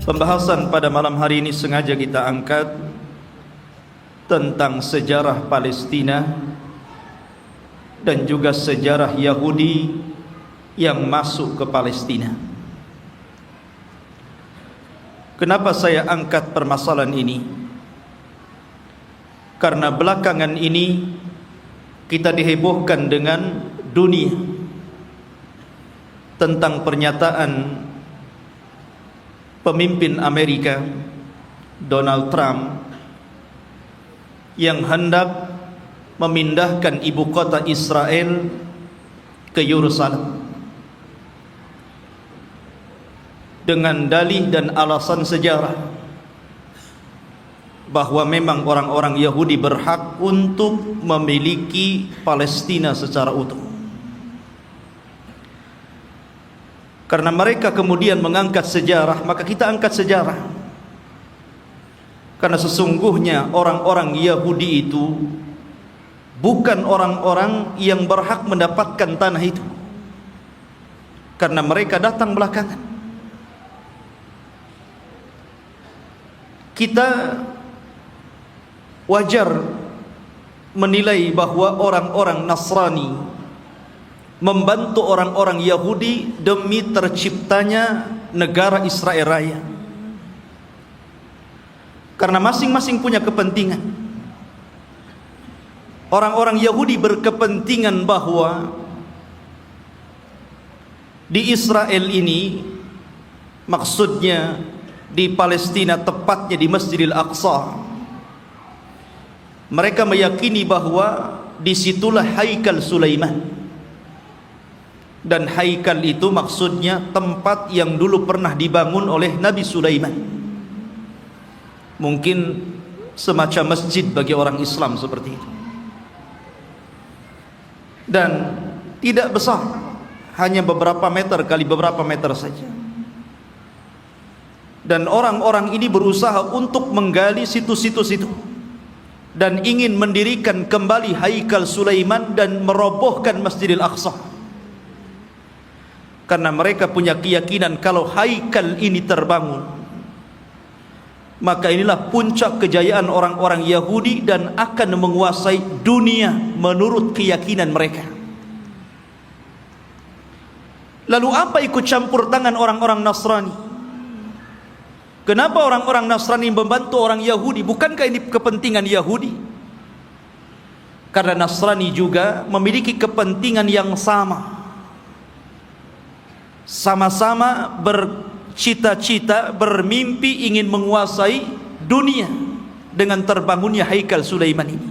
Pembahasan pada malam hari ini sengaja kita angkat tentang sejarah Palestina dan juga sejarah Yahudi yang masuk ke Palestina. Kenapa saya angkat permasalahan ini? Karena belakangan ini kita dihebohkan dengan dunia tentang pernyataan pemimpin Amerika Donald Trump yang hendak memindahkan ibu kota Israel ke Yerusalem dengan dalih dan alasan sejarah bahwa memang orang-orang Yahudi berhak untuk memiliki Palestina secara utuh. Karena mereka kemudian mengangkat sejarah, maka kita angkat sejarah. Karena sesungguhnya orang-orang Yahudi itu bukan orang-orang yang berhak mendapatkan tanah itu, karena mereka datang belakangan. Kita wajar menilai bahwa orang-orang Nasrani membantu orang-orang Yahudi demi terciptanya negara Israel Raya, karena masing-masing punya kepentingan. Orang-orang Yahudi berkepentingan bahwa di Israel ini, maksudnya di Palestina, tepatnya di Masjidil Aqsa, mereka meyakini bahwa disitulah Haikal Sulaiman. Dan haikal itu maksudnya tempat yang dulu pernah dibangun oleh Nabi Sulaiman. Mungkin semacam masjid bagi orang Islam seperti itu. Dan tidak besar, hanya beberapa meter kali beberapa meter saja. Dan orang-orang ini berusaha untuk menggali situs-situs itu dan ingin mendirikan kembali Haikal Sulaiman dan merobohkan Masjidil Aqsa. Karena mereka punya keyakinan kalau haikal ini terbangun, maka inilah puncak kejayaan orang-orang Yahudi dan akan menguasai dunia menurut keyakinan mereka. Lalu apa ikut campur tangan orang-orang Nasrani? Kenapa orang-orang Nasrani membantu orang Yahudi? Bukankah ini kepentingan Yahudi? Karena Nasrani juga memiliki kepentingan yang sama-sama bercita-cita, bermimpi ingin menguasai dunia dengan terbangunnya Haikal Sulaiman ini.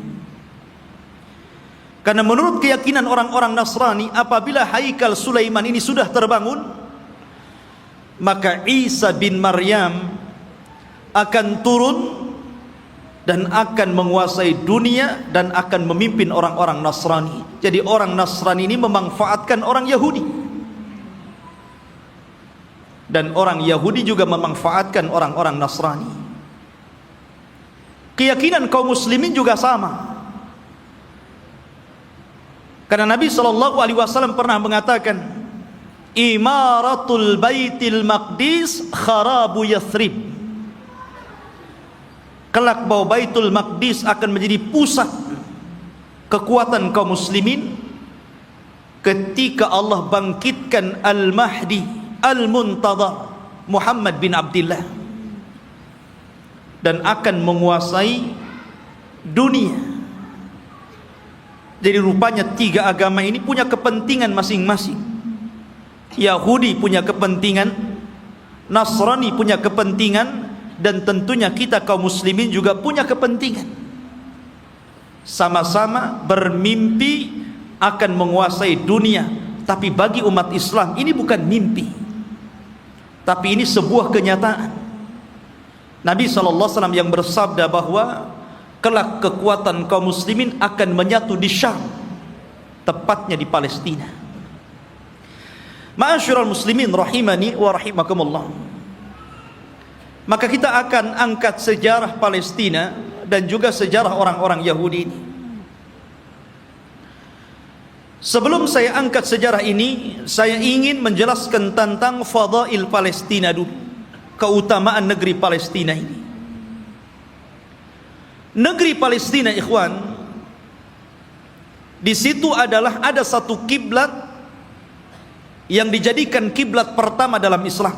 Karena menurut keyakinan orang-orang Nasrani, apabila Haikal Sulaiman ini sudah terbangun, maka Isa bin Maryam akan turun dan akan menguasai dunia dan akan memimpin orang-orang Nasrani. Jadi orang Nasrani ini memanfaatkan orang Yahudi, dan orang Yahudi juga memanfaatkan orang-orang Nasrani. Keyakinan kaum muslimin juga sama. Karena Nabi SAW pernah mengatakan, Imaratul Baitil Maqdis kharabu Yathrib. Kelak bahwa Baitul Maqdis akan menjadi pusat kekuatan kaum muslimin ketika Allah bangkitkan Al-Mahdi Al-Muntadhar Muhammad bin Abdullah, dan akan menguasai dunia. Jadi rupanya tiga agama ini punya kepentingan masing-masing. Yahudi punya kepentingan, Nasrani punya kepentingan, dan tentunya kita kaum muslimin juga punya kepentingan. Sama-sama bermimpi akan menguasai dunia. Tapi bagi umat Islam ini bukan mimpi, tapi ini sebuah kenyataan. Nabi SAW yang bersabda bahwa kelak kekuatan kaum muslimin akan menyatu di Syam, tepatnya di Palestina. Ma'asyiral muslimin rahimani wa rahimakumullah. Maka kita akan angkat sejarah Palestina dan juga sejarah orang-orang Yahudi ini. Sebelum saya angkat sejarah ini, saya ingin menjelaskan tentang fadail Palestina dulu. keutamaan negeri Palestina ini. Negeri Palestina, ikhwan, di situ ada satu kiblat yang dijadikan kiblat pertama dalam Islam.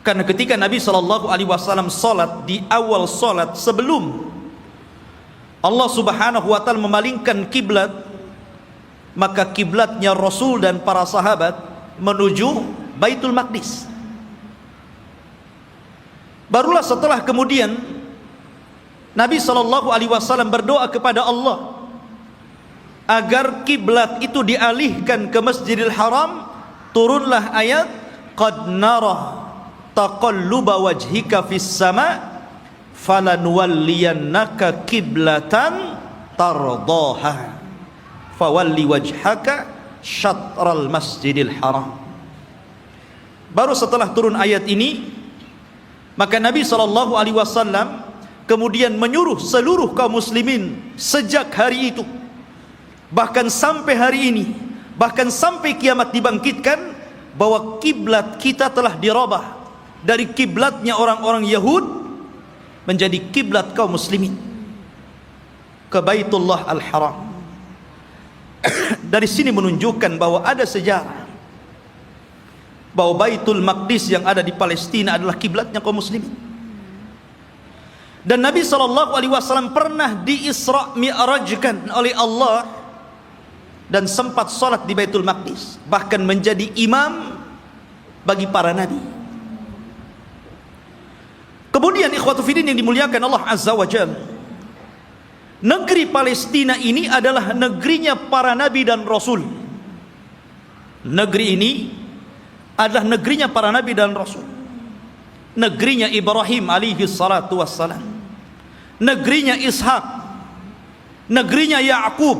Karena ketika Nabi SAW salat, di awal salat sebelum Allah Subhanahu wa taala memalingkan kiblat, maka kiblatnya Rasul dan para sahabat menuju Baitul Maqdis. Barulah setelah kemudian Nabi SAW berdoa kepada Allah agar kiblat itu dialihkan ke Masjidil Haram. Turunlah ayat, qad nara taqalluba wajhika fis sama falanuwalliyannaka kiblatan tardaha fawalli wajhaka syatral Masjidil Haram. Baru setelah turun ayat ini, maka Nabi SAW kemudian menyuruh seluruh kaum muslimin sejak hari itu, bahkan sampai hari ini, bahkan sampai kiamat dibangkitkan, bahwa kiblat kita telah dirubah dari kiblatnya orang-orang Yahud menjadi kiblat kaum muslimin ke Baitullah Al-Haram. Dari sini menunjukkan bahwa ada sejarah bahwa Baitul Maqdis yang ada di Palestina adalah kiblatnya kaum muslimin. Dan Nabi SAW pernah di-Isra' Mi'rajkan oleh Allah dan sempat salat di Baitul Maqdis, bahkan menjadi imam bagi para nabi. Kemudian ikhwatu fiddin yang dimuliakan Allah Azza wa Jalla, negeri Palestina ini adalah negerinya para nabi dan rasul. Negeri ini adalah negerinya para nabi dan rasul. Negerinya Ibrahim alaihi salatu wassalam, negerinya Ishak, negerinya Ya'qub,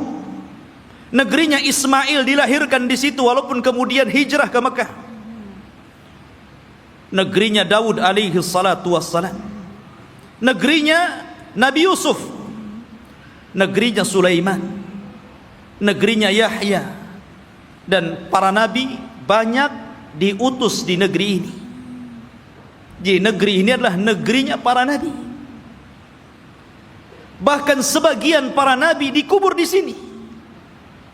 negerinya Ismail dilahirkan di situ walaupun kemudian hijrah ke Mekah. Negerinya Daud alaihi salatu wassalam, negerinya Nabi Yusuf, negerinya Sulaiman, negerinya Yahya, dan para nabi banyak diutus di negeri ini. Jadi negeri ini adalah negerinya para nabi. Bahkan sebagian para nabi dikubur di sini,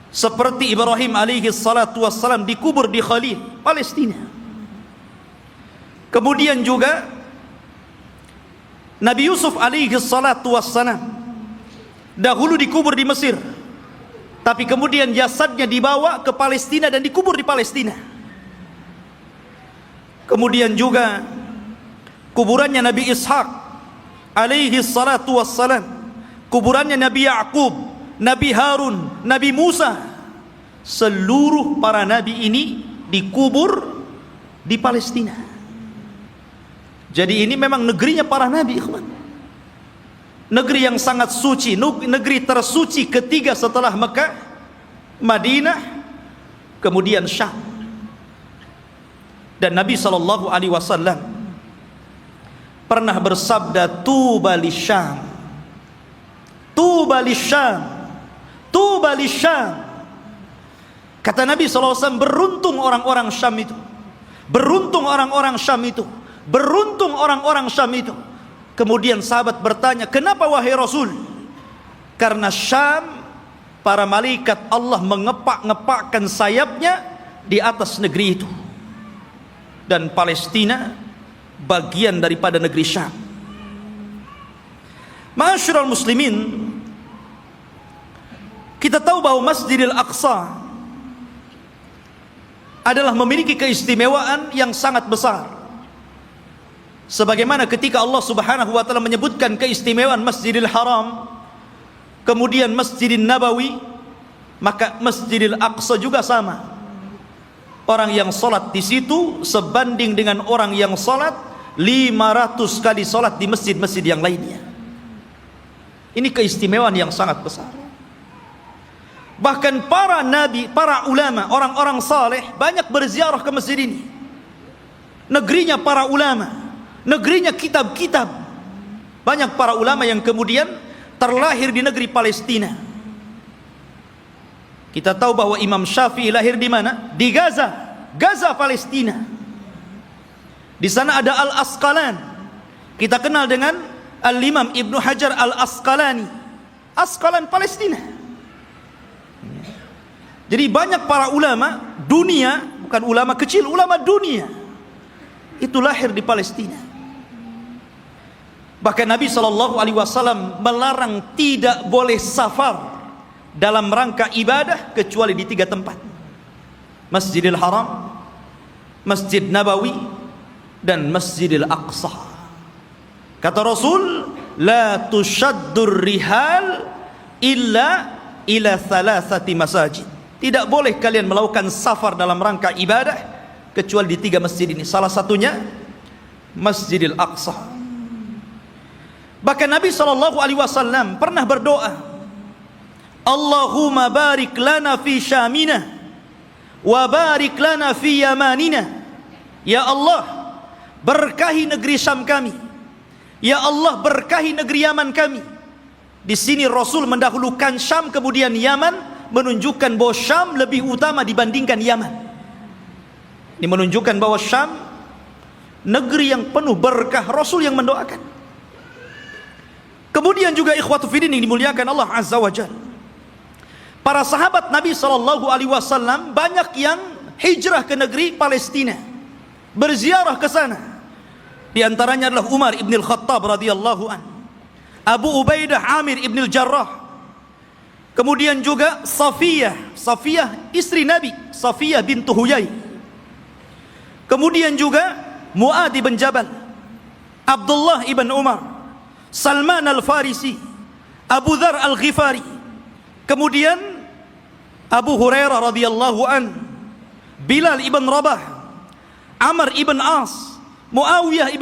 seperti Ibrahim alaihi salatu wassalam dikubur di Khalil, Palestina. Kemudian juga Nabi Yusuf alaihi salatu wassalam dahulu dikubur di Mesir, tapi kemudian jasadnya dibawa ke Palestina dan dikubur di Palestina. Kemudian juga kuburannya Nabi Ishak alaihi salatu wassalam, kuburannya Nabi Ya'qub, Nabi Harun, Nabi Musa, seluruh para nabi ini dikubur di Palestina. Jadi ini memang negerinya para nabi, ikhwan. Negeri yang sangat suci, negeri tersuci ketiga setelah Mekah, Madinah, kemudian Syam. Dan Nabi SAW pernah bersabda, tuba lisyam, tuba lisyam, tuba lisyam. Kata Nabi SAW, beruntung orang-orang Syam itu, beruntung orang-orang Syam itu, beruntung orang-orang Syam itu. Kemudian sahabat bertanya, kenapa wahai Rasul? Karena Syam, para malaikat Allah mengepak-ngepakkan sayapnya di atas negeri itu. Dan Palestina bagian daripada negeri Syam. Ma'asyiral muslimin, kita tahu bahwa Masjidil Aqsa adalah memiliki keistimewaan yang sangat besar. Sebagaimana ketika Allah Subhanahu wa taala menyebutkan keistimewaan Masjidil Haram, kemudian Masjidin Nabawi, maka Masjidil Aqsa juga sama. Orang yang salat di situ sebanding dengan orang yang salat 500 kali salat di masjid-masjid yang lainnya. Ini keistimewaan yang sangat besar. Bahkan para nabi, para ulama, orang-orang saleh banyak berziarah ke masjid ini. Negerinya para ulama, negerinya kitab-kitab. Banyak para ulama yang kemudian terlahir di negeri Palestina. Kita tahu bahwa Imam Syafi'i lahir di mana? Di Gaza, Gaza Palestina. Di sana ada Al-Asqalan. Kita kenal dengan Al-Imam Ibnu Hajar Al-Asqalani. Asqalan Palestina. Jadi banyak para ulama dunia, bukan ulama kecil, ulama dunia itu lahir di Palestina. Bahkan Nabi SAW melarang tidak boleh safar dalam rangka ibadah kecuali di 3 tempat: Masjidil Haram, Masjid Nabawi, dan Masjidil Aqsa. Kata Rasul, la tushaddur rihal illa ila 3 masajid. Tidak boleh kalian melakukan safar dalam rangka ibadah kecuali di 3 masjid ini. Salah satunya Masjidil Aqsa. Bahkan Nabi SAW pernah berdoa, Allahumma barik lana fi syamina wa barik lana fi yamanina. Ya Allah, berkahi negeri Syam kami. Ya Allah, berkahi negeri Yaman kami. Di sini Rasul mendahulukan Syam kemudian Yaman, menunjukkan bahwa Syam lebih utama dibandingkan Yaman. Ini menunjukkan bahwa Syam negeri yang penuh berkah, Rasul yang mendoakan. Kemudian juga ikhwatu fiddin yang dimuliakan Allah Azza wa Jalla, para sahabat Nabi SAW banyak yang hijrah ke negeri Palestina, berziarah ke sana. Di antaranya adalah Umar ibn al-Khattab radhiyallahu an, Abu Ubaidah Amir ibn al-Jarrah, kemudian juga Safiyah istri Nabi, Safiyah bintu Huyai, kemudian juga Mu'adh bin Jabal, Abdullah ibn Umar, Salman al-Farisi, Abu Dhar al-Ghifari, kemudian Abu Hurairah radhiyallahu an, Bilal ibn Rabah, Amr ibn As, Muawiyah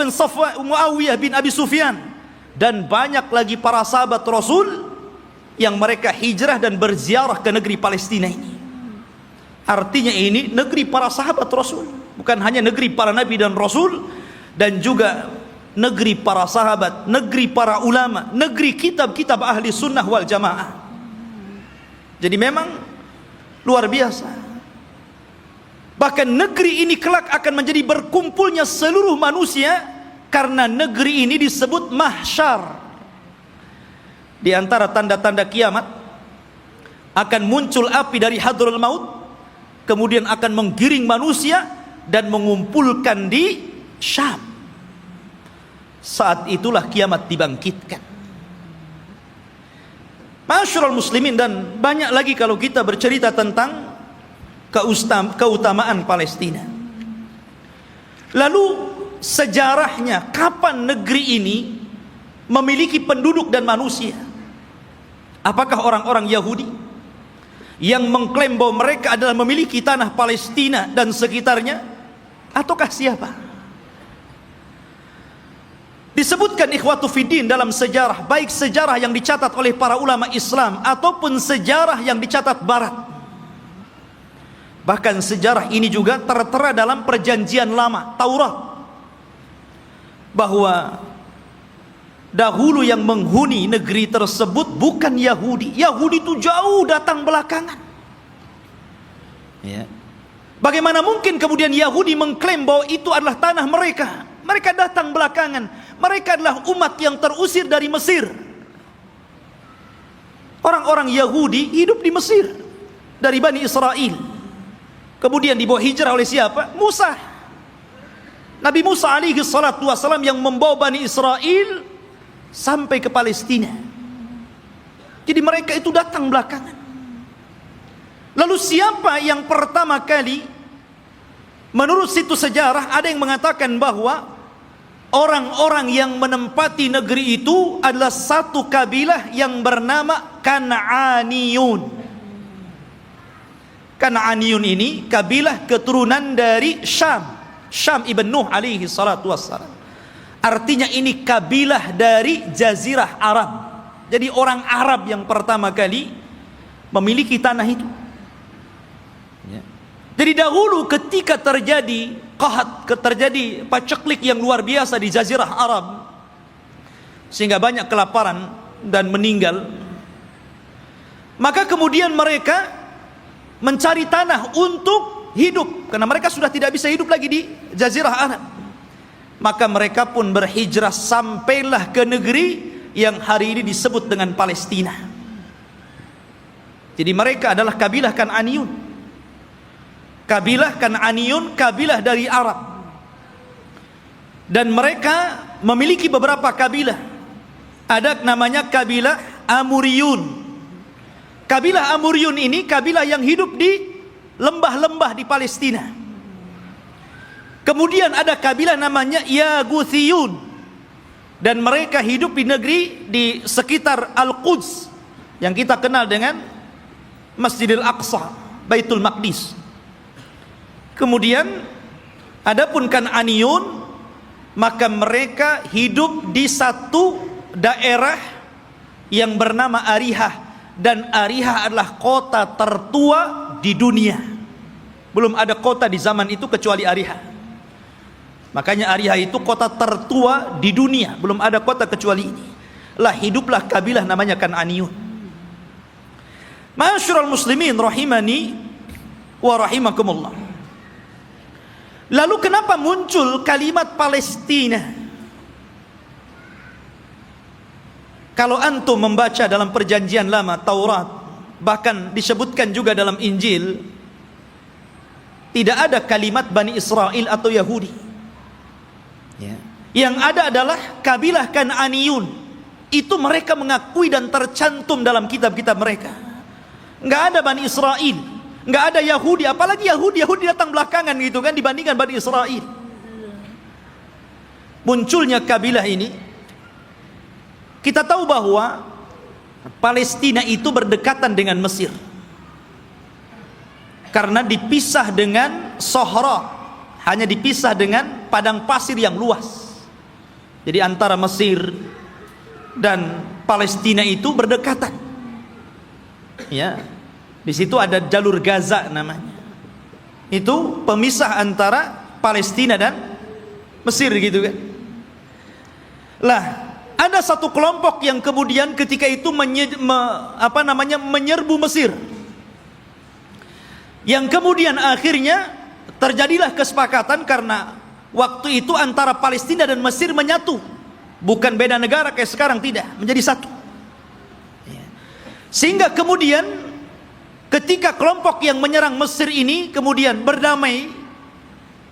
bin Abi Sufyan, dan banyak lagi para sahabat Rasul yang mereka hijrah dan berziarah ke negeri Palestina ini. Artinya ini negeri para sahabat Rasul, bukan hanya negeri para nabi dan rasul, dan juga negeri para sahabat, negeri para ulama, negeri kitab-kitab ahli sunnah wal jamaah. Jadi memang luar biasa. Bahkan negeri ini kelak akan menjadi berkumpulnya seluruh manusia, karena negeri ini disebut mahsyar. Di antara tanda-tanda kiamat, akan muncul api dari Hadrul Maut, kemudian akan menggiring manusia dan mengumpulkan di Syam. Saat itulah kiamat dibangkitkan. Masyarul muslimin, dan banyak lagi kalau kita bercerita tentang keutamaan Palestina. Lalu sejarahnya, kapan negeri ini memiliki penduduk dan manusia? Apakah orang-orang Yahudi yang mengklaim bahwa mereka adalah memiliki tanah Palestina dan sekitarnya, ataukah siapa? Disebutkan ikhwatu fiddin dalam sejarah, baik sejarah yang dicatat oleh para ulama Islam ataupun sejarah yang dicatat Barat. Bahkan sejarah ini juga tertera dalam perjanjian lama, Taurat, bahwa dahulu yang menghuni negeri tersebut bukan Yahudi. Yahudi itu jauh datang belakangan. Ya. Bagaimana mungkin kemudian Yahudi mengklaim bahwa itu adalah tanah mereka? Mereka datang belakangan. Mereka adalah umat yang terusir dari Mesir. Orang-orang Yahudi hidup di Mesir dari Bani Israel. Kemudian dibawa hijrah oleh siapa? Musa. Nabi Musa alaihi salatu wassalam yang membawa Bani Israel sampai ke Palestina. Jadi mereka itu datang belakangan. Lalu siapa yang pertama kali? Menurut situs sejarah ada yang mengatakan bahwa orang-orang yang menempati negeri itu adalah satu kabilah yang bernama Kan'aniyun. Kan'aniyun ini kabilah keturunan dari Syam ibn Nuh alaihi salatu wassalam. Artinya ini kabilah dari Jazirah Arab. Jadi orang Arab yang pertama kali memiliki tanah itu. Ya. Jadi dahulu ketika terjadi terjadi paceklik yang luar biasa di Jazirah Arab, sehingga banyak kelaparan dan meninggal, maka kemudian mereka mencari tanah untuk hidup, karena mereka sudah tidak bisa hidup lagi di Jazirah Arab. maka mereka pun berhijrah sampailah ke negeri yang hari ini disebut dengan Palestina. Jadi mereka adalah kabilah Kan'aniyun. Kabilah Kan'aniyun, kabilah dari Arab. Dan mereka memiliki beberapa kabilah. Ada namanya kabilah Amuriyun. Kabilah Amuriyun ini kabilah yang hidup di lembah-lembah di Palestina. Kemudian ada kabilah namanya Yaguthiyun, dan mereka hidup di negeri di sekitar Al-Quds yang kita kenal dengan Masjidil Aqsa, Baitul Maqdis. Kemudian adapun Kan'aniyun, maka mereka hidup di satu daerah yang bernama Arihah, dan Arihah adalah kota tertua di dunia. Belum ada kota di zaman itu kecuali Arihah. Makanya Arihah itu kota tertua di dunia, belum ada kota kecuali ini. Lah hiduplah kabilah namanya Kan'aniyun. Ma'asyiral muslimin rahimani wa rahimakumullah. Lalu kenapa muncul kalimat Palestina? Kalau antum membaca dalam perjanjian lama Taurat, bahkan disebutkan juga dalam Injil, tidak ada kalimat Bani Israel atau Yahudi. Yang ada adalah kabilah Kan'aniyun. Itu mereka mengakui dan tercantum dalam kitab-kitab mereka. Nggak ada Bani Israel, nggak ada Yahudi, apalagi Yahudi datang belakangan gitu kan dibandingkan Bani Israel. Munculnya kabilah ini, kita tahu bahwa Palestina itu berdekatan dengan Mesir, karena dipisah dengan Sohra, hanya dipisah dengan padang pasir yang luas. Jadi antara Mesir dan Palestina itu berdekatan. Ya, di situ ada jalur Gaza namanya. Itu pemisah antara Palestina dan Mesir gitu kan. Lah, ada satu kelompok yang kemudian ketika itu menyerbu Mesir. Yang kemudian akhirnya terjadilah kesepakatan karena waktu itu antara Palestina dan Mesir menyatu. Bukan beda negara kayak sekarang, tidak, menjadi satu. Sehingga kemudian ketika kelompok yang menyerang Mesir ini kemudian berdamai,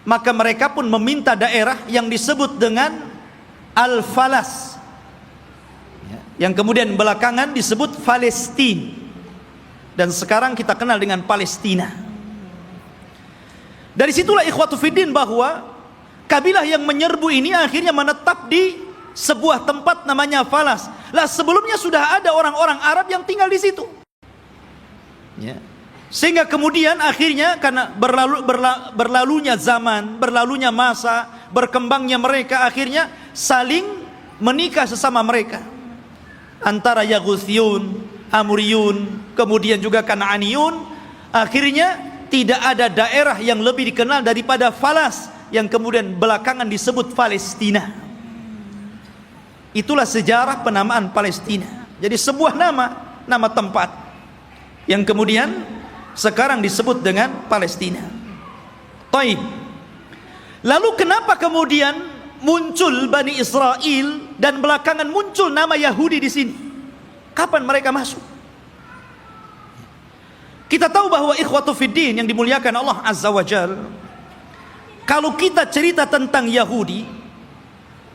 maka mereka pun meminta daerah yang disebut dengan Al-Falas, yang kemudian belakangan disebut Palestina, dan sekarang kita kenal dengan Palestina. Dari situlah ikhwatu fiddin bahwa kabilah yang menyerbu ini akhirnya menetap di sebuah tempat namanya Falas. Lah sebelumnya sudah ada orang-orang Arab yang tinggal di situ. Ya. Sehingga kemudian akhirnya karena berlalunya zaman, berlalunya masa, berkembangnya mereka, akhirnya saling menikah sesama mereka. Antara Yaguthiyun, Amuriyun, kemudian juga Kan'aniyun. Akhirnya tidak ada daerah yang lebih dikenal daripada Falas, yang kemudian belakangan disebut Palestina. Itulah sejarah penamaan Palestina. Jadi sebuah nama tempat yang kemudian sekarang disebut dengan Palestina. Taib. Lalu kenapa kemudian muncul Bani Israel dan belakangan muncul nama Yahudi di sini? Kapan mereka masuk? Kita tahu bahwa ikhwatu fiddin yang dimuliakan Allah Azza wa Jal, kalau kita cerita tentang Yahudi,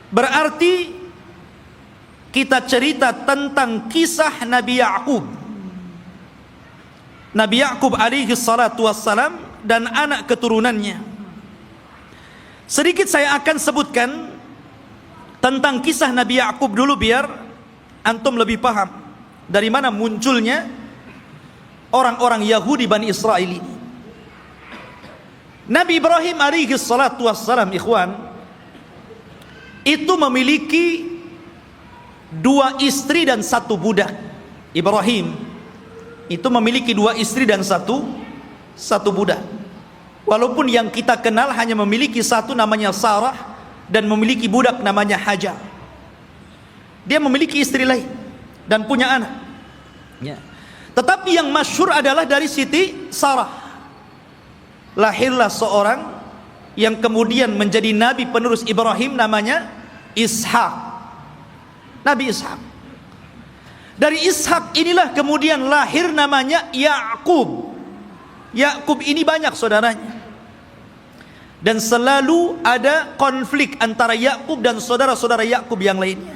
berarti kita cerita tentang kisah Nabi Ya'qub. Nabi Ya'qub alaihi salatu wassalam dan anak keturunannya. Sedikit saya akan sebutkan tentang kisah Nabi Ya'qub dulu biar antum lebih paham dari mana munculnya orang-orang Yahudi Bani Israel ini. Nabi Ibrahim alaihi salatu wassalam, ikhwan, itu memiliki 2 istri dan 1 budak. Ibrahim itu memiliki 2 istri dan 1 budak. Walaupun yang kita kenal hanya memiliki 1 namanya Sarah dan memiliki budak namanya Hajar. Dia memiliki istri lain dan punya anak. Ya. Tetapi yang masyhur adalah dari Siti Sarah. Lahirlah seorang yang kemudian menjadi nabi penerus Ibrahim namanya Ishak. Nabi Ishak. Dari Ishak inilah kemudian lahir namanya Yakub. Yakub ini banyak saudaranya. Dan selalu ada konflik antara Yakub dan saudara-saudara Yakub yang lainnya.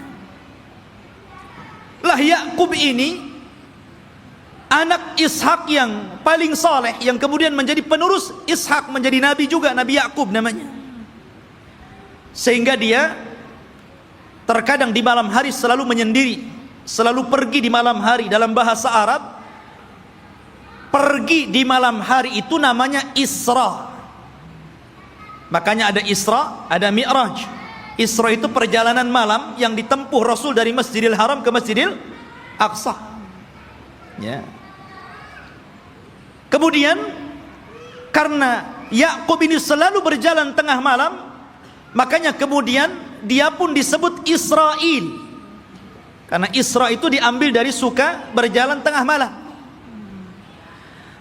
Lah Yakub ini anak Ishak yang paling saleh, yang kemudian menjadi penerus Ishak, menjadi nabi juga, Nabi Yakub namanya. Sehingga dia terkadang di malam hari selalu menyendiri, selalu pergi di malam hari. Dalam bahasa Arab, pergi di malam hari itu namanya Isra. Makanya ada Isra, ada Mi'raj. Isra itu perjalanan malam yang ditempuh Rasul dari Masjidil Haram ke Masjidil Aqsa. Ya. Kemudian karena Yakub ini selalu berjalan tengah malam, makanya kemudian dia pun disebut Israil. Karena Isra itu diambil dari suka berjalan tengah malam.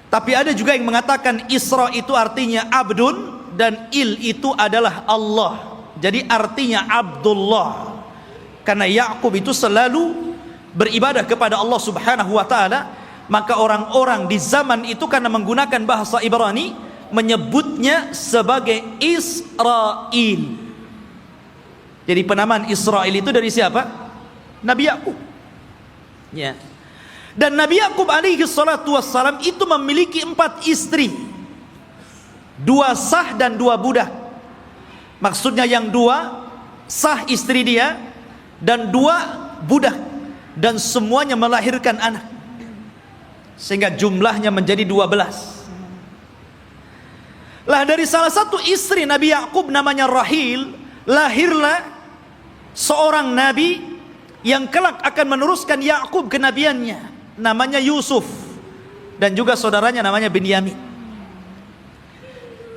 Tapi ada juga yang mengatakan Isra itu artinya abdun, dan il itu adalah Allah. Jadi artinya Abdullah. Karena Yakub itu selalu beribadah kepada Allah Subhanahu wa taala, maka orang-orang di zaman itu karena menggunakan bahasa Ibrani menyebutnya sebagai Israil. Jadi penamaan Israil itu dari siapa? Nabi Yakub. Ya. Dan Nabi Yakub alaihi salatu wassalam itu memiliki 4 istri. 2 sah dan 2 budak. Maksudnya yang 2 sah istri dia dan 2 budak, dan semuanya melahirkan anak, sehingga jumlahnya menjadi 12. Lah dari salah satu istri Nabi Yakub namanya Rahil, lahirlah seorang nabi yang kelak akan meneruskan Yakub kenabiannya, namanya Yusuf, dan juga saudaranya namanya Binyamin.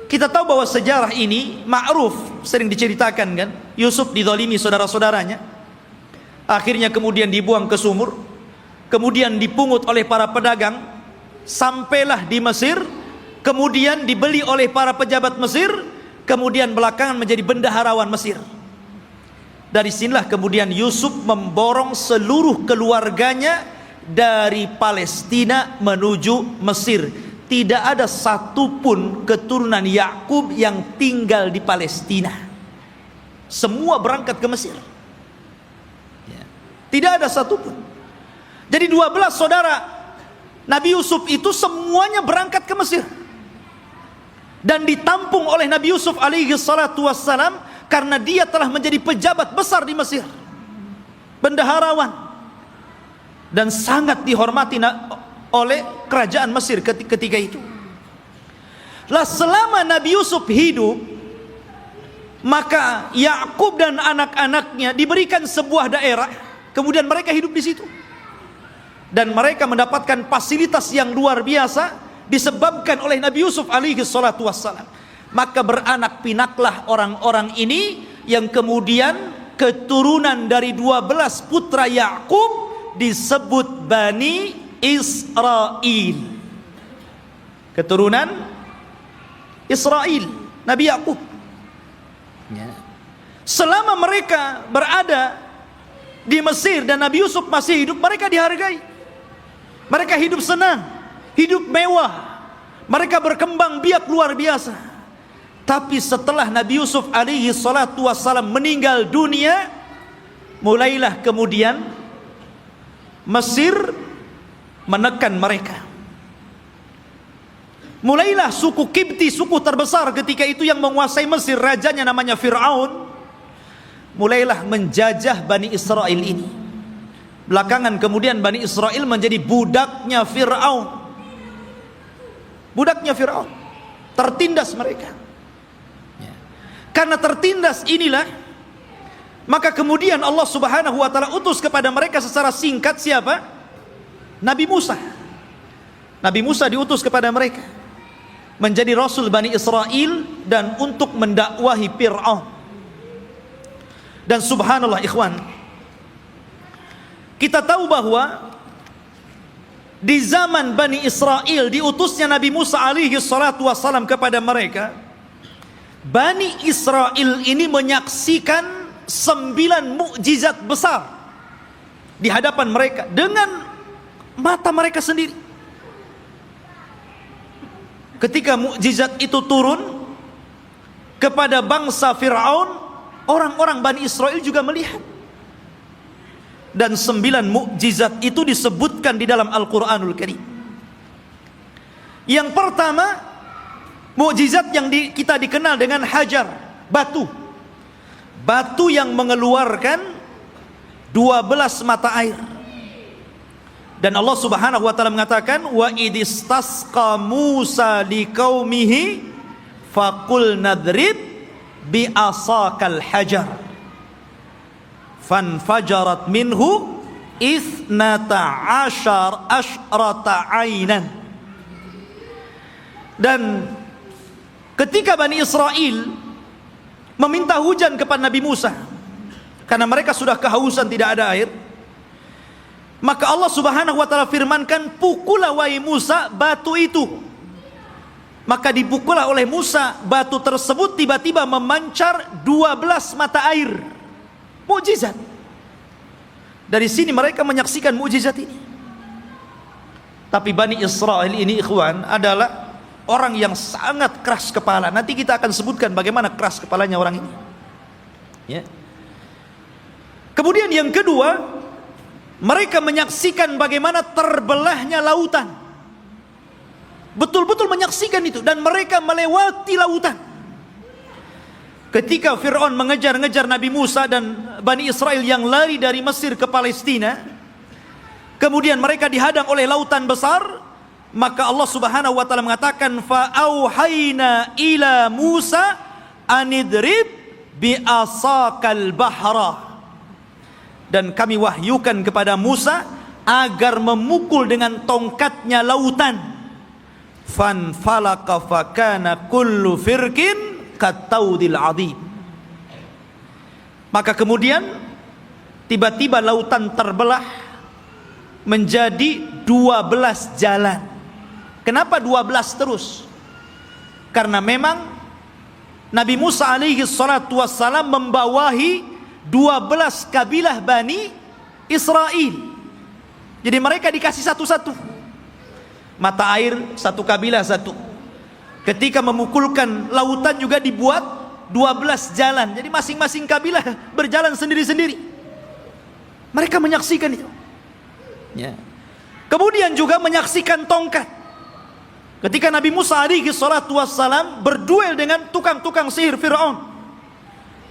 Kita tahu bahwa sejarah ini ma'ruf, sering diceritakan kan. Yusuf dizalimi saudara-saudaranya, akhirnya kemudian dibuang ke sumur, kemudian dipungut oleh para pedagang, sampailah di Mesir, kemudian dibeli oleh para pejabat Mesir, kemudian belakangan menjadi bendaharawan Mesir. Dari sinilah kemudian Yusuf memborong seluruh keluarganya dari Palestina menuju Mesir. Tidak ada satupun keturunan Yakub yang tinggal di Palestina. Semua berangkat ke Mesir. Ya. Tidak ada satupun. Jadi 12 saudara Nabi Yusuf itu semuanya berangkat ke Mesir. Dan ditampung oleh Nabi Yusuf alaihi salatu wassalam karena dia telah menjadi pejabat besar di Mesir. Bendaharawan. Dan sangat dihormati oleh kerajaan Mesir ketika itu. Lah selama Nabi Yusuf hidup, maka Yakub dan anak-anaknya diberikan sebuah daerah, kemudian mereka hidup di situ. Dan mereka mendapatkan fasilitas yang luar biasa disebabkan oleh Nabi Yusuf alaihi salatu wassalam. Maka beranak pinaklah orang-orang ini yang kemudian keturunan dari 12 putra Yakub disebut Bani Israil, keturunan Israil, Nabi Yakub. Ya. Selama mereka berada di Mesir dan Nabi Yusuf masih hidup, mereka dihargai. Mereka hidup senang, hidup mewah, mereka berkembang biak luar biasa. Tapi setelah Nabi Yusuf alaihi salatu wassalam meninggal dunia, mulailah kemudian Mesir menekan mereka. Mulailah suku Kipti, suku terbesar ketika itu yang menguasai Mesir, rajanya namanya Fir'aun, mulailah menjajah Bani Israel ini. Belakangan kemudian Bani Israel menjadi budaknya Fir'aun. Budaknya Fir'aun. Tertindas mereka. Karena tertindas inilah, maka kemudian Allah Subhanahu wa ta'ala utus kepada mereka secara singkat siapa? Nabi Musa. Nabi Musa diutus kepada mereka menjadi Rasul Bani Israel dan untuk mendakwahi Fir'aun. Dan subhanallah ikhwan, kita tahu bahwa di zaman Bani Israel diutusnya Nabi Musa alaihi salatu wassalam kepada mereka, Bani Israel ini menyaksikan 9 mukjizat besar di hadapan mereka dengan mata mereka sendiri. Ketika mukjizat itu turun kepada bangsa Fir'aun, orang-orang Bani Israel juga melihat. Dan 9 mukjizat itu disebutkan di dalam Al-Quranul Karim. Yang pertama, mukjizat yang kita dikenal dengan hajar, batu. Batu yang mengeluarkan 12 mata air. Dan Allah Subhanahu wa taala mengatakan, wa idistasqa Musa liqaumihi faqul nadrib bi asakal hajar fanfajarat minhu ithnata asyrata ainan. Dan ketika Bani Israel meminta hujan kepada Nabi Musa karena mereka sudah kehausan, tidak ada air, maka Allah Subhanahu wa taala firmankan, pukullah wahai Musa batu itu. Maka dipukullah oleh Musa batu tersebut, tiba-tiba memancar 12 mata air. Mukjizat. Dari sini mereka menyaksikan mukjizat ini. Tapi Bani Israel ini, ikhwan, adalah orang yang sangat keras kepala. Nanti kita akan sebutkan bagaimana keras kepalanya orang ini. Ya. Kemudian yang kedua, mereka menyaksikan bagaimana terbelahnya lautan. Betul-betul menyaksikan itu, dan mereka melewati lautan. Ketika Fir'aun mengejar-ngejar Nabi Musa dan Bani Israel yang lari dari Mesir ke Palestina, kemudian mereka dihadang oleh lautan besar, maka Allah Subhanahu wa taala mengatakan, fa auhayna ila Musa anidrib bi asakal bahra. Dan kami wahyukan kepada Musa agar memukul dengan tongkatnya lautan. Fanfalaka fakana kullu firqin kataudil adhim. Maka kemudian tiba-tiba lautan terbelah menjadi 12 jalan. Kenapa 12 terus? Karena memang Nabi Musa alaihi salatu wassalam membawahi 12 kabilah Bani Israel. Jadi mereka dikasih satu-satu. Mata air satu kabilah satu. Ketika memukulkan lautan juga dibuat 12 jalan. Jadi masing-masing kabilah berjalan sendiri-sendiri. Mereka menyaksikan itu. Ya. Kemudian juga menyaksikan tongkat. Ketika Nabi Musa alaihi salatu wassalam berduel dengan tukang-tukang sihir Fir'aun,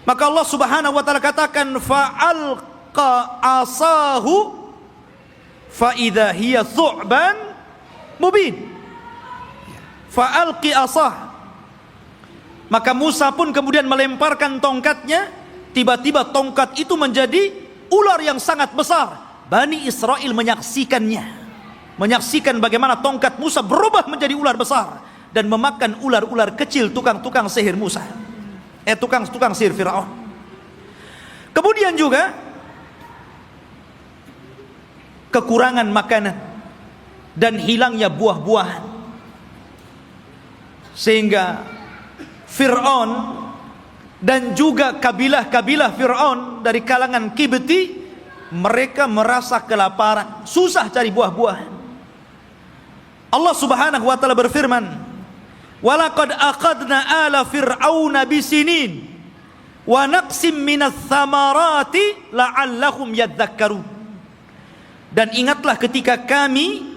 maka Allah Subhanahu wa taala katakan, fa'alqa asahu fa idza hiya thu'ban mubin. Fa'alqi asah. Maka Musa pun kemudian melemparkan tongkatnya, tiba-tiba tongkat itu menjadi ular yang sangat besar. Bani Israel menyaksikannya, menyaksikan bagaimana tongkat Musa berubah menjadi ular besar dan memakan ular-ular kecil tukang-tukang sihir Musa, tukang-tukang sihir Firaun. Kemudian juga kekurangan makanan dan hilangnya buah-buahan, sehingga Fir'aun dan juga kabilah-kabilah Fir'aun dari kalangan Kibti, mereka merasa kelaparan, susah cari buah-buahan. Allah Subhanahu wa taala berfirman, walaqad aqadna ala fir'auna bisinin wa naqsim minats thamarati la'allahum yadhakkarun. Dan ingatlah ketika kami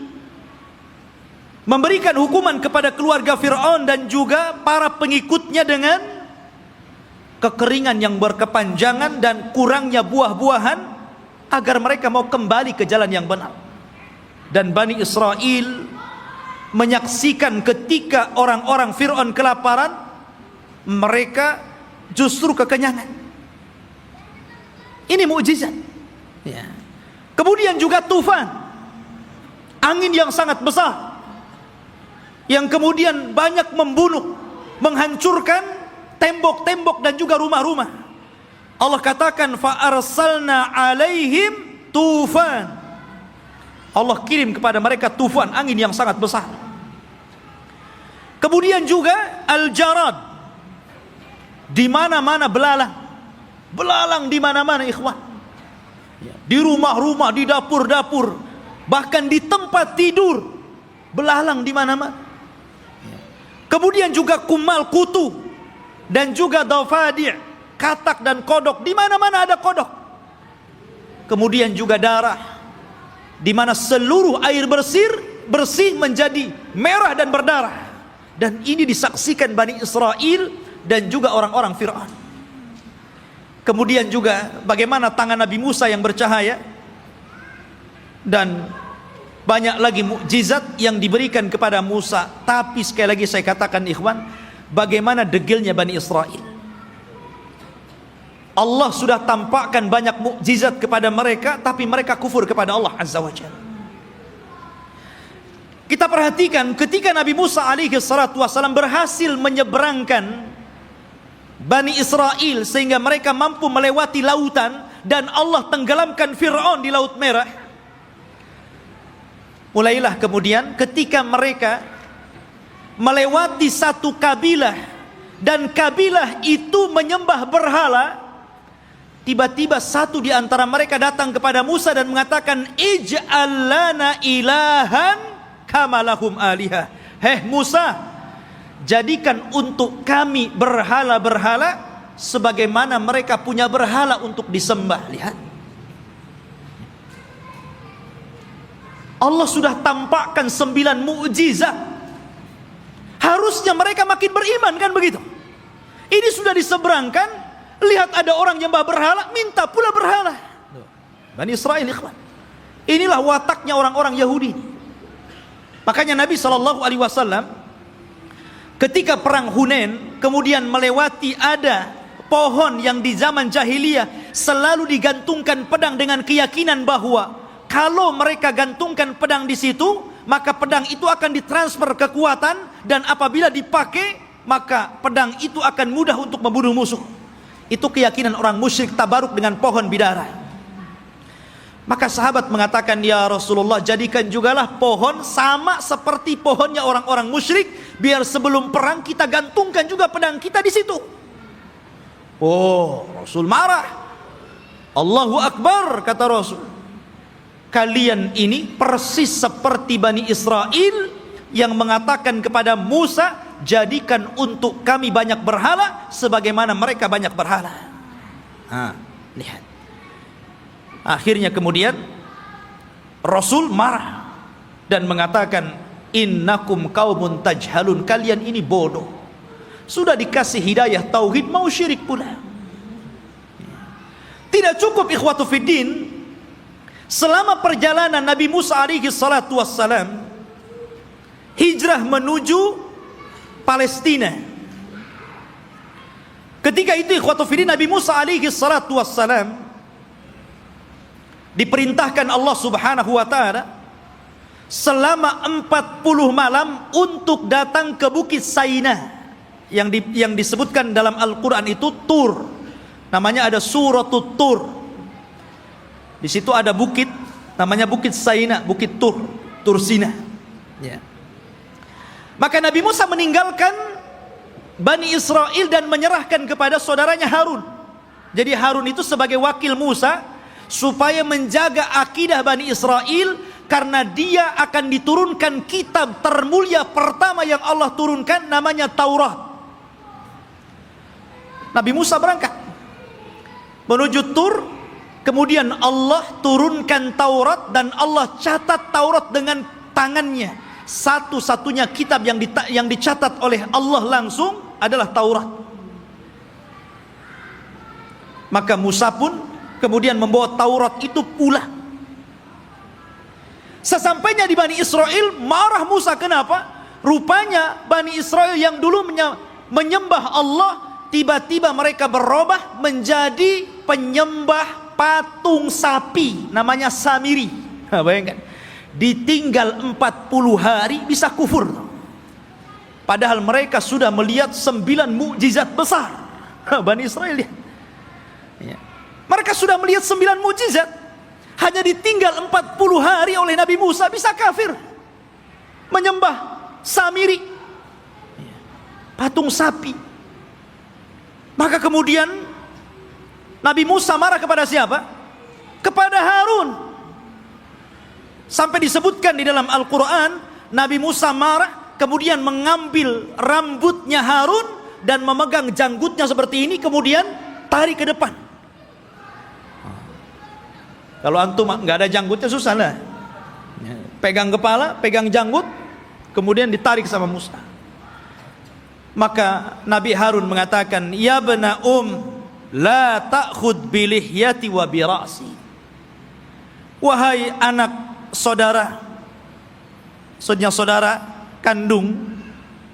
memberikan hukuman kepada keluarga Fir'aun dan juga para pengikutnya dengan kekeringan yang berkepanjangan dan kurangnya buah-buahan, agar mereka mau kembali ke jalan yang benar. Dan Bani Israel menyaksikan ketika orang-orang Fir'aun kelaparan, mereka justru kekenyangan. Ini mukjizat. Ya. Kemudian juga tufan, angin yang sangat besar, yang kemudian banyak membunuh, menghancurkan tembok-tembok dan juga rumah-rumah. Allah katakan, fa arsalna alaihim tufan. Allah kirim kepada mereka tufan, angin yang sangat besar. Kemudian juga al-jarad, Di mana-mana belalang. Belalang di mana-mana, ikhwan. Di rumah-rumah, di dapur-dapur, bahkan di tempat tidur, belalang di mana-mana. Kemudian juga kumal kutu dan juga dafadi', katak dan kodok, di mana-mana ada kodok. Kemudian juga darah, di mana seluruh air bersih menjadi merah dan berdarah. Dan ini disaksikan Bani Israel dan juga orang-orang Fir'aun. Kemudian juga bagaimana tangan Nabi Musa yang bercahaya, dan banyak lagi mukjizat yang diberikan kepada Musa. Tapi sekali lagi saya katakan, ikhwan, bagaimana degilnya Bani Israel. Allah sudah tampakkan banyak mukjizat kepada mereka, tapi mereka kufur kepada Allah Azza wa Jalla. Kita perhatikan ketika Nabi Musa alaihi salatu wasallam berhasil menyeberangkan Bani Israel sehingga mereka mampu melewati lautan dan Allah tenggelamkan Fir'aun di Laut Merah. Mulailah kemudian ketika mereka melewati satu kabilah dan kabilah itu menyembah berhala, tiba-tiba satu di antara mereka datang kepada Musa dan mengatakan, ij'al lana ilahan kama lahum alihah. Heh Musa, jadikan untuk kami berhala-berhala sebagaimana mereka punya berhala untuk disembah. Lihat, Allah sudah tampakkan 9 mukjizat. Harusnya mereka makin beriman, kan begitu? Ini sudah diseberangkan, lihat ada orang nyembah berhala, minta pula berhala. Bani Israel, ikhwan. Inilah wataknya orang-orang Yahudi. Makanya Nabi SAW ketika perang Hunain kemudian melewati ada pohon yang di zaman jahiliyah selalu digantungkan pedang dengan keyakinan bahwa kalau mereka gantungkan pedang di situ, maka pedang itu akan ditransfer kekuatan, dan apabila dipakai maka pedang itu akan mudah untuk membunuh musuh. Itu keyakinan orang musyrik tabaruk dengan pohon bidara. Maka sahabat mengatakan, ya Rasulullah, jadikan jugalah pohon sama seperti pohonnya orang-orang musyrik, biar sebelum perang kita gantungkan juga pedang kita di situ. Oh, Rasul marah. Allahu Akbar, kata Rasul. Kalian ini persis seperti Bani Israel yang mengatakan kepada Musa, jadikan untuk kami banyak berhala sebagaimana mereka banyak berhala. Lihat. Akhirnya kemudian Rasul marah dan mengatakan, innakum qaumun tajhalun, kalian ini bodoh. Sudah dikasih hidayah tauhid mau syirik pula. Tidak cukup ikhwatu fiddin, selama perjalanan Nabi Musa alaihi salatu wassalam hijrah menuju Palestina. Ketika itu ikhwatu fiddin, Nabi Musa alaihi salatu wassalam diperintahkan Allah Subhanahu wa taala selama 40 malam untuk datang ke Bukit Saina yang disebutkan dalam Al-Qur'an itu Tur. Namanya ada Suratul Tur. Di situ ada bukit namanya Bukit Saina, Bukit Tur, Tur Sina. Ya. Maka Nabi Musa meninggalkan Bani Israel dan menyerahkan kepada saudaranya Harun. Jadi Harun itu sebagai wakil Musa supaya menjaga akidah Bani Israel, karena dia akan diturunkan kitab termulia pertama yang Allah turunkan, namanya Taurat. Nabi Musa berangkat menuju Tur, kemudian Allah turunkan Taurat dan Allah catat Taurat dengan tangannya. Satu-satunya kitab yang dicatat oleh Allah langsung adalah Taurat. Maka Musa pun kemudian membawa Taurat itu pula. Sesampainya di Bani Israel, marah Musa. Kenapa? Rupanya Bani Israel yang dulu menyembah Allah, tiba-tiba mereka berubah menjadi penyembah patung sapi, namanya Samiri. Bayangkan, ditinggal 40 hari bisa kufur. Padahal mereka sudah melihat 9 mukjizat besar. Bani Israel ya. Mereka sudah melihat 9 mukjizat, hanya ditinggal 40 hari oleh Nabi Musa bisa kafir. Menyembah Samiri, patung sapi. Maka kemudian Nabi Musa marah kepada siapa? Kepada Harun. Sampai disebutkan di dalam Al-Quran, Nabi Musa marah, kemudian mengambil rambutnya Harun dan memegang janggutnya seperti ini, kemudian tarik ke depan. Kalau antum nggak ada janggutnya susah lah. Pegang kepala, pegang janggut, kemudian ditarik sama Musa. Maka Nabi Harun mengatakan, ya bena la ta'khud bilihyati wa birasi. Wahai anak saudara, maksudnya saudara kandung,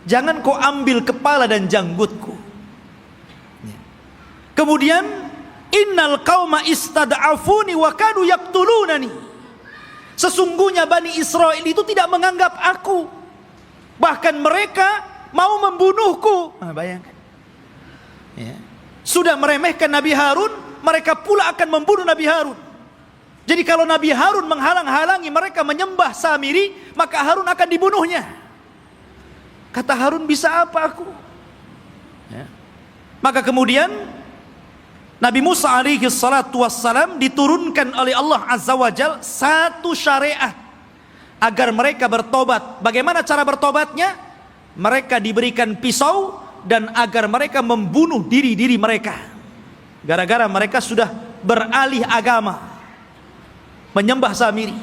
jangan kau ambil kepala dan janggutku. Kemudian, innal qauma istad'afuni wa kadu yaqtulunani. Sesungguhnya Bani Israel itu tidak menganggap aku, bahkan mereka mau membunuhku. Bayangkan, sudah meremehkan Nabi Harun, mereka pula akan membunuh Nabi Harun. Jadi kalau Nabi Harun menghalang-halangi mereka menyembah Samiri, maka Harun akan dibunuhnya. Kata Harun, bisa apa aku? Maka kemudian Nabi Musa alaihi salatu wassalam diturunkan oleh Allah Azza wa Jal satu syariat agar mereka bertobat. Bagaimana cara bertobatnya? Mereka diberikan pisau dan agar mereka membunuh diri-diri mereka. Gara-gara mereka sudah beralih agama, menyembah Samiri.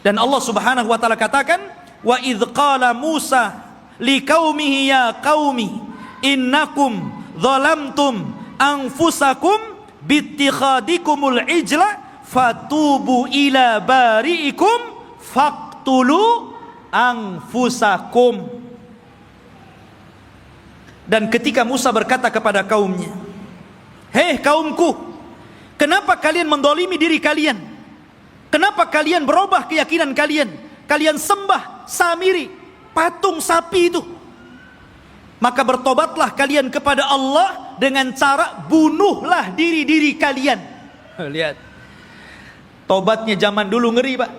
Dan Allah Subhanahu wa taala katakan, wa idz qala Musa liqaumihi ya qaumi innakum zalamtum anfusakum bittikhadikumul ijla fatubu ila bari'ikum faqtulu anfusakum. Dan ketika Musa berkata kepada kaumnya, hei kaumku, kenapa kalian mendolimi diri kalian? Kenapa kalian berubah keyakinan kalian? Kalian sembah Samiri, patung sapi itu. Maka bertobatlah kalian kepada Allah dengan cara bunuhlah diri-diri kalian. Lihat, tobatnya zaman dulu ngeri, Pak.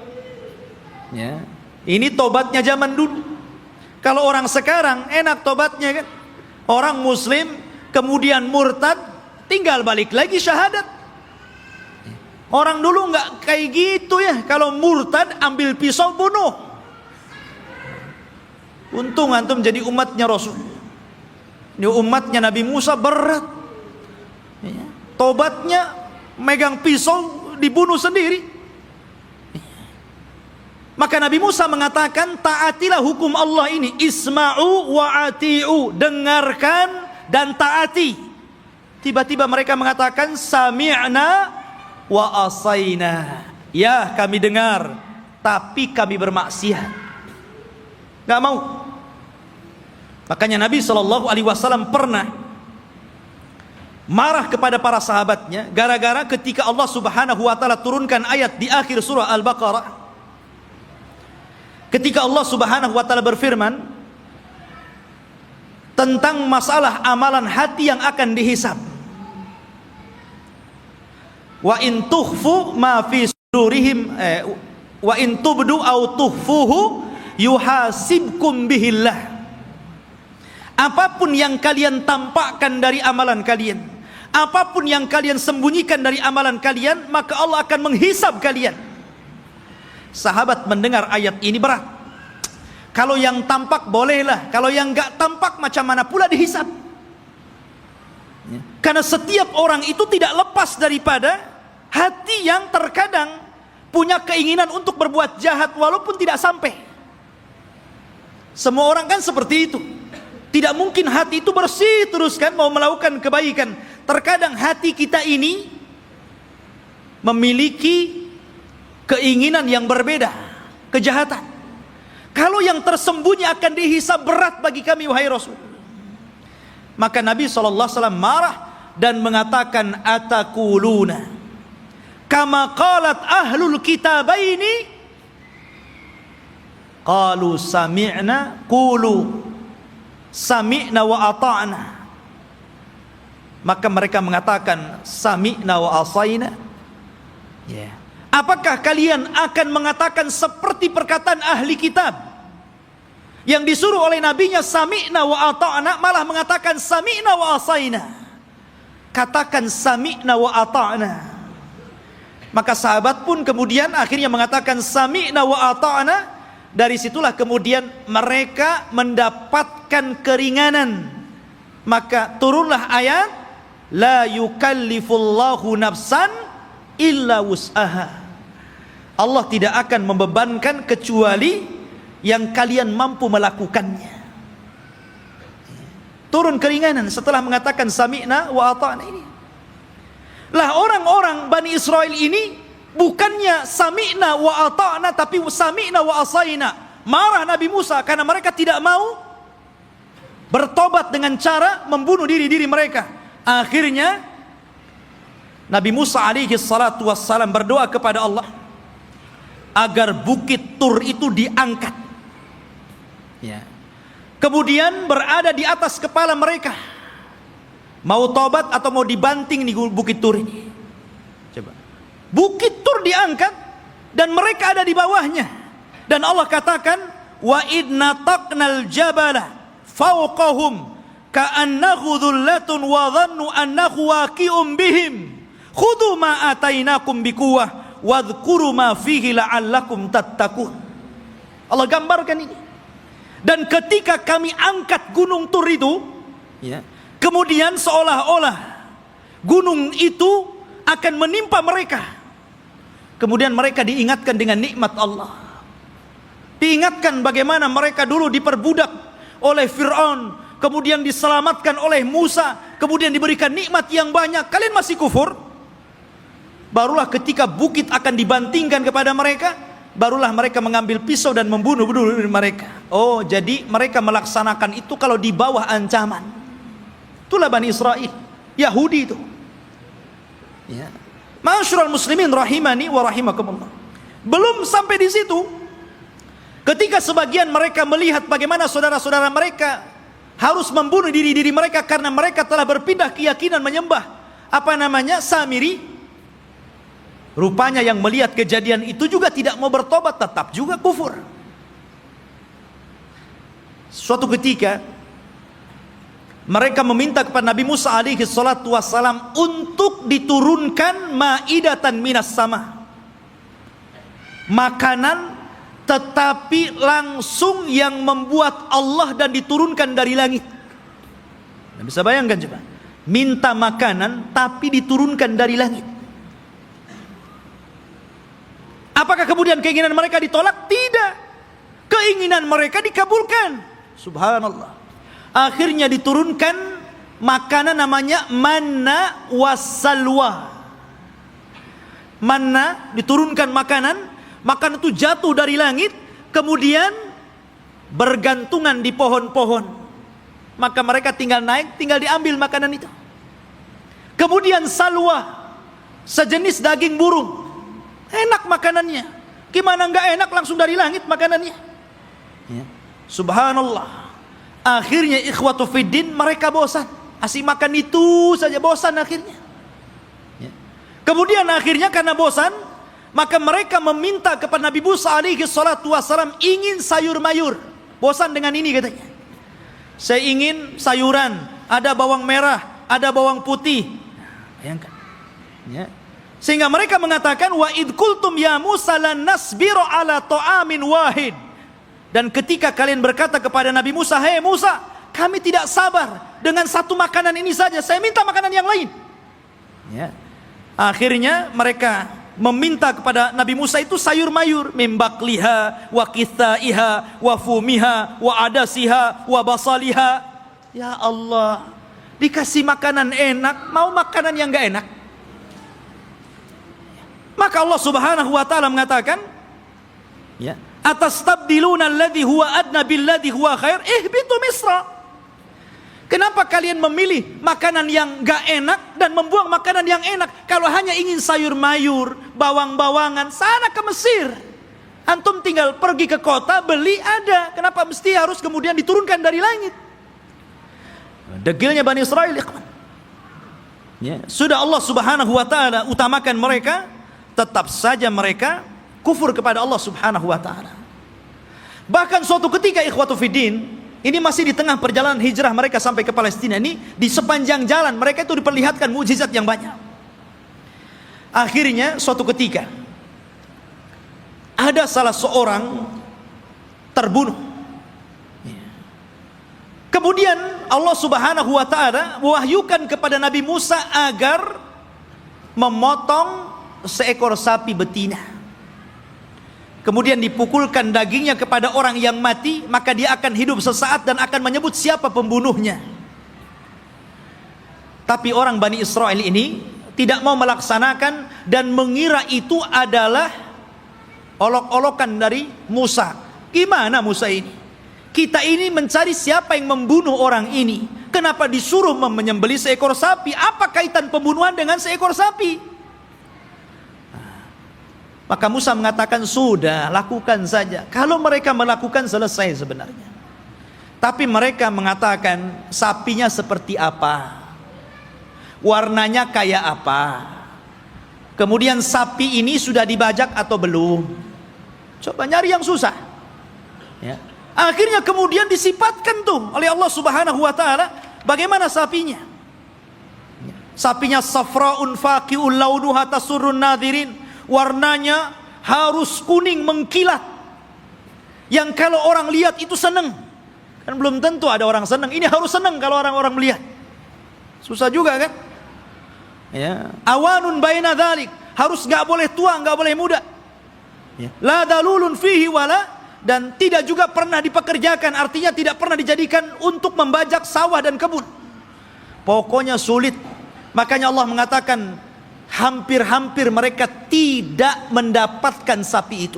Ya, ini tobatnya zaman dulu. Kalau orang sekarang enak tobatnya kan. Orang Muslim kemudian murtad, tinggal balik lagi syahadat. Orang dulu nggak kayak gitu ya. Kalau murtad ambil pisau bunuh. Untung antum jadi umatnya Rasul. Ini umatnya Nabi Musa berat. Tobatnya megang pisau dibunuh sendiri. Maka Nabi Musa mengatakan, taatilah hukum Allah ini, isma'u wa ati'u, dengarkan dan taati. Tiba-tiba mereka mengatakan, sami'na wa asaina. Ya, kami dengar, tapi kami bermaksiat. Gak mau. Makanya Nabi SAW pernah marah kepada para sahabatnya gara-gara ketika Allah Subhanahu wa taala turunkan ayat di akhir surah Al-Baqarah, ketika Allah Subhanahu wa taala berfirman tentang masalah amalan hati yang akan dihisab. Wa in tukhfu ma fi sudurihim wa in tubdu aw tukhfuhu yuhasibkum bihillah. Apapun yang kalian tampakkan dari amalan kalian, apapun yang kalian sembunyikan dari amalan kalian, maka Allah akan menghisab kalian. Sahabat mendengar ayat ini berat. Kalau yang tampak bolehlah, kalau yang enggak tampak macam mana pula dihisab. Karena setiap orang itu tidak lepas daripada hati yang terkadang punya keinginan untuk berbuat jahat walaupun tidak sampai. Semua orang kan seperti itu. Tidak mungkin hati itu bersih terus kan mau melakukan kebaikan. Terkadang hati kita ini memiliki keinginan yang berbeda, kejahatan. Kalau yang tersembunyi akan dihisab berat bagi kami wahai Rasul. Maka Nabi SAW marah dan mengatakan, atakuluna kama qalat ahlul kitabaini qalu sami'na qulu sami'na wa ata'na. Maka mereka mengatakan sami'na wa asaina. Apakah kalian akan mengatakan seperti perkataan ahli kitab yang disuruh oleh nabinya sami'na wa ata'na, malah mengatakan sami'na wa asaina? katakan sami'na wa ata'na. Maka sahabat pun kemudian akhirnya mengatakan sami'na wa ata'na. Dari situlah kemudian mereka mendapatkan keringanan. Maka turunlah ayat la yukallifullahu nafsan illa wus'aha. Allah tidak akan membebankan kecuali yang kalian mampu melakukannya. Turun keringanan setelah mengatakan sami'na wa ata'na ini. Lah orang-orang Bani Israel ini bukannya sami'na wa ata'na, tapi sami'na wa asaina. Marah Nabi Musa karena mereka tidak mau bertobat dengan cara membunuh diri-diri mereka. Akhirnya Nabi Musa alaihi salatu wassalam berdoa kepada Allah agar bukit Tur itu diangkat. Ya. Kemudian berada di atas kepala mereka. Mau tobat atau mau dibanting di bukit Tur ini. Coba. Bukit Tur diangkat dan mereka ada di bawahnya. Dan Allah katakan, wa idna taqnal jabala fawqahum ka'annahu dhullatun wa dhannu annahu waqi'un bihim. Khudhu ma atainakum biquwwah wadhkuru ma fihi la'allakum tattaqun. Allah gambarkan ini. Dan ketika kami angkat gunung Tur itu, ya, kemudian seolah-olah gunung itu akan menimpa mereka. Kemudian mereka diingatkan dengan nikmat Allah. Diingatkan bagaimana mereka dulu diperbudak oleh Fir'aun, kemudian diselamatkan oleh Musa, kemudian diberikan nikmat yang banyak. Kalian masih kufur? Barulah ketika bukit akan dibantingkan kepada mereka, barulah mereka mengambil pisau dan membunuh mereka. Oh, jadi mereka melaksanakan itu kalau di bawah ancaman. Itulah Bani Israel, Yahudi itu. Ya. Ma'asyiral muslimin rahimani wa rahimakumullah. Belum sampai di situ. Ketika sebagian mereka melihat bagaimana saudara-saudara mereka harus membunuh diri-diri mereka karena mereka telah berpindah keyakinan menyembah Samiri. Rupanya yang melihat kejadian itu juga tidak mau bertobat, tetap juga kufur. Suatu ketika mereka meminta kepada Nabi Musa alaihi salatu wassalam untuk diturunkan maidatan minas sama. Makanan tetapi langsung yang membuat Allah dan diturunkan dari langit. Anda bisa bayangkan coba. Minta makanan tapi diturunkan dari langit. Apakah kemudian keinginan mereka ditolak? Tidak. Keinginan mereka dikabulkan. Subhanallah. Akhirnya diturunkan makanan namanya manna wassalwa. Manna, diturunkan makanan itu jatuh dari langit, kemudian bergantungan di pohon-pohon. Maka mereka tinggal naik, tinggal diambil makanan itu. Kemudian salwa, sejenis daging burung. Enak makanannya. Gimana enggak enak, langsung dari langit makanannya. Ya. Subhanallah. Akhirnya ikhwatu fiddin, mereka bosan. Asik makan itu saja, bosan akhirnya. Ya. Kemudian akhirnya karena bosan, maka mereka meminta kepada Nabi Musa alaihi salatu wassalam ingin sayur mayur. Bosan dengan ini katanya. Saya ingin sayuran, ada bawang merah, ada bawang putih. Bayangkan. Ya. Sehingga mereka mengatakan wa id qultum ya Musa lan nasbiru ala ta'amin wahid. Dan ketika kalian berkata kepada Nabi Musa, "Hei Musa, kami tidak sabar dengan satu makanan ini saja. Saya minta makanan yang lain." Ya. Akhirnya mereka meminta kepada Nabi Musa itu sayur mayur, mimbakliha wa kithaiha wa fumiha wa adasiha wa basaliha. Ya Allah, dikasih makanan enak, mau makanan yang enggak enak. Maka Allah Subhanahu wa taala mengatakan, ya, atastabdiluna alladhi huwa adna billadhi huwa khair ihbitu misra. Kenapa kalian memilih makanan yang enggak enak dan membuang makanan yang enak? Kalau hanya ingin sayur mayur, bawang-bawangan, sana ke Mesir. Antum tinggal pergi ke kota, beli ada. Kenapa mesti harus kemudian diturunkan dari langit? Degilnya Bani Israel, ya. Sudah Allah Subhanahu wa taala utamakan mereka, tetap saja mereka kufur kepada Allah Subhanahu wa taala. Bahkan suatu ketika ikhwatu fiddin, Ini masih di tengah perjalanan hijrah mereka sampai ke Palestina ini, di sepanjang jalan mereka itu diperlihatkan mukjizat yang banyak. Akhirnya suatu ketika ada salah seorang terbunuh. Kemudian Allah Subhanahu wa taala mewahyukan kepada Nabi Musa agar memotong seekor sapi betina. Kemudian dipukulkan dagingnya kepada orang yang mati, maka dia akan hidup sesaat dan akan menyebut siapa pembunuhnya. Tapi orang Bani Israel ini tidak mau melaksanakan dan mengira itu adalah olok-olokan dari Musa. Gimana Musa ini? Kita ini mencari siapa yang membunuh orang ini. Kenapa disuruh menyembelih seekor sapi? Apa kaitan pembunuhan dengan seekor sapi? Maka Musa mengatakan, sudah, lakukan saja. Kalau mereka melakukan, selesai sebenarnya. Tapi mereka mengatakan, sapinya seperti apa? Warnanya kayak apa? Kemudian sapi ini sudah dibajak atau belum? Coba nyari yang susah. Ya. Akhirnya kemudian disifatkan tuh oleh Allah Subhanahu wa taala bagaimana sapinya. Sapinya safraun faqi'ul launuha tasurrun nadirin. Warnanya harus kuning mengkilat, yang kalau orang lihat itu senang. Kan belum tentu ada orang senang, ini harus senang kalau orang-orang melihat. Susah juga kan ya. Awanun baina dzalik, harus gak boleh tua, gak boleh muda ya. La dalulun fihi wala, dan tidak juga pernah dipekerjakan, artinya tidak pernah dijadikan untuk membajak sawah dan kebun. Pokoknya sulit. Makanya Allah mengatakan hampir-hampir mereka tidak mendapatkan sapi itu.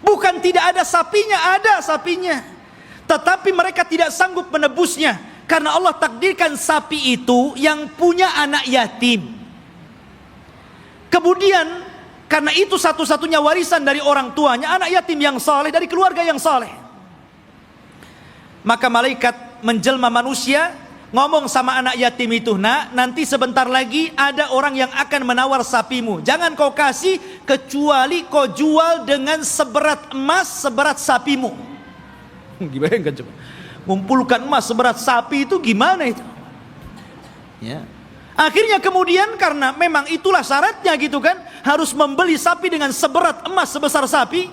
Bukan tidak ada sapinya, ada sapinya, tetapi mereka tidak sanggup menebusnya, karena Allah takdirkan sapi itu yang punya anak yatim. Kemudian karena itu satu-satunya warisan dari orang tuanya, anak yatim yang saleh dari keluarga yang saleh. Maka malaikat menjelma manusia, ngomong sama anak yatim itu, nak, nanti sebentar lagi ada orang yang akan menawar sapimu. Jangan kau kasih kecuali kau jual dengan seberat emas seberat sapimu. Gimana kan coba? Ngumpulkan emas seberat sapi itu gimana itu? Ya. Akhirnya kemudian karena memang itulah syaratnya gitu kan, harus membeli sapi dengan seberat emas sebesar sapi,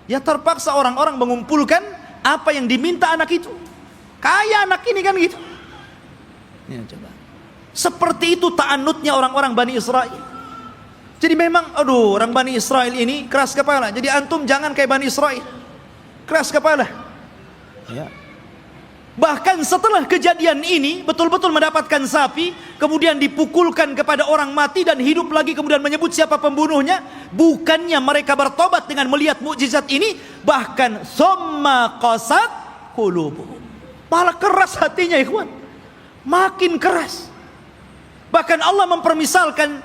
ya terpaksa orang-orang mengumpulkan apa yang diminta anak itu. Kaya anak ini kan gitu. Ya, coba. Seperti itu ta'annutnya orang-orang Bani Israel. Jadi memang aduh, orang Bani Israel ini keras kepala. Jadi antum jangan kayak Bani Israel, keras kepala ya. Bahkan setelah kejadian ini betul-betul mendapatkan sapi, kemudian dipukulkan kepada orang mati dan hidup lagi, kemudian menyebut siapa pembunuhnya. Bukannya mereka bertobat dengan melihat mukjizat ini, bahkan summa qasat qulubuhum, malah keras hatinya ikhwan, makin keras. Bahkan Allah mempermisalkan,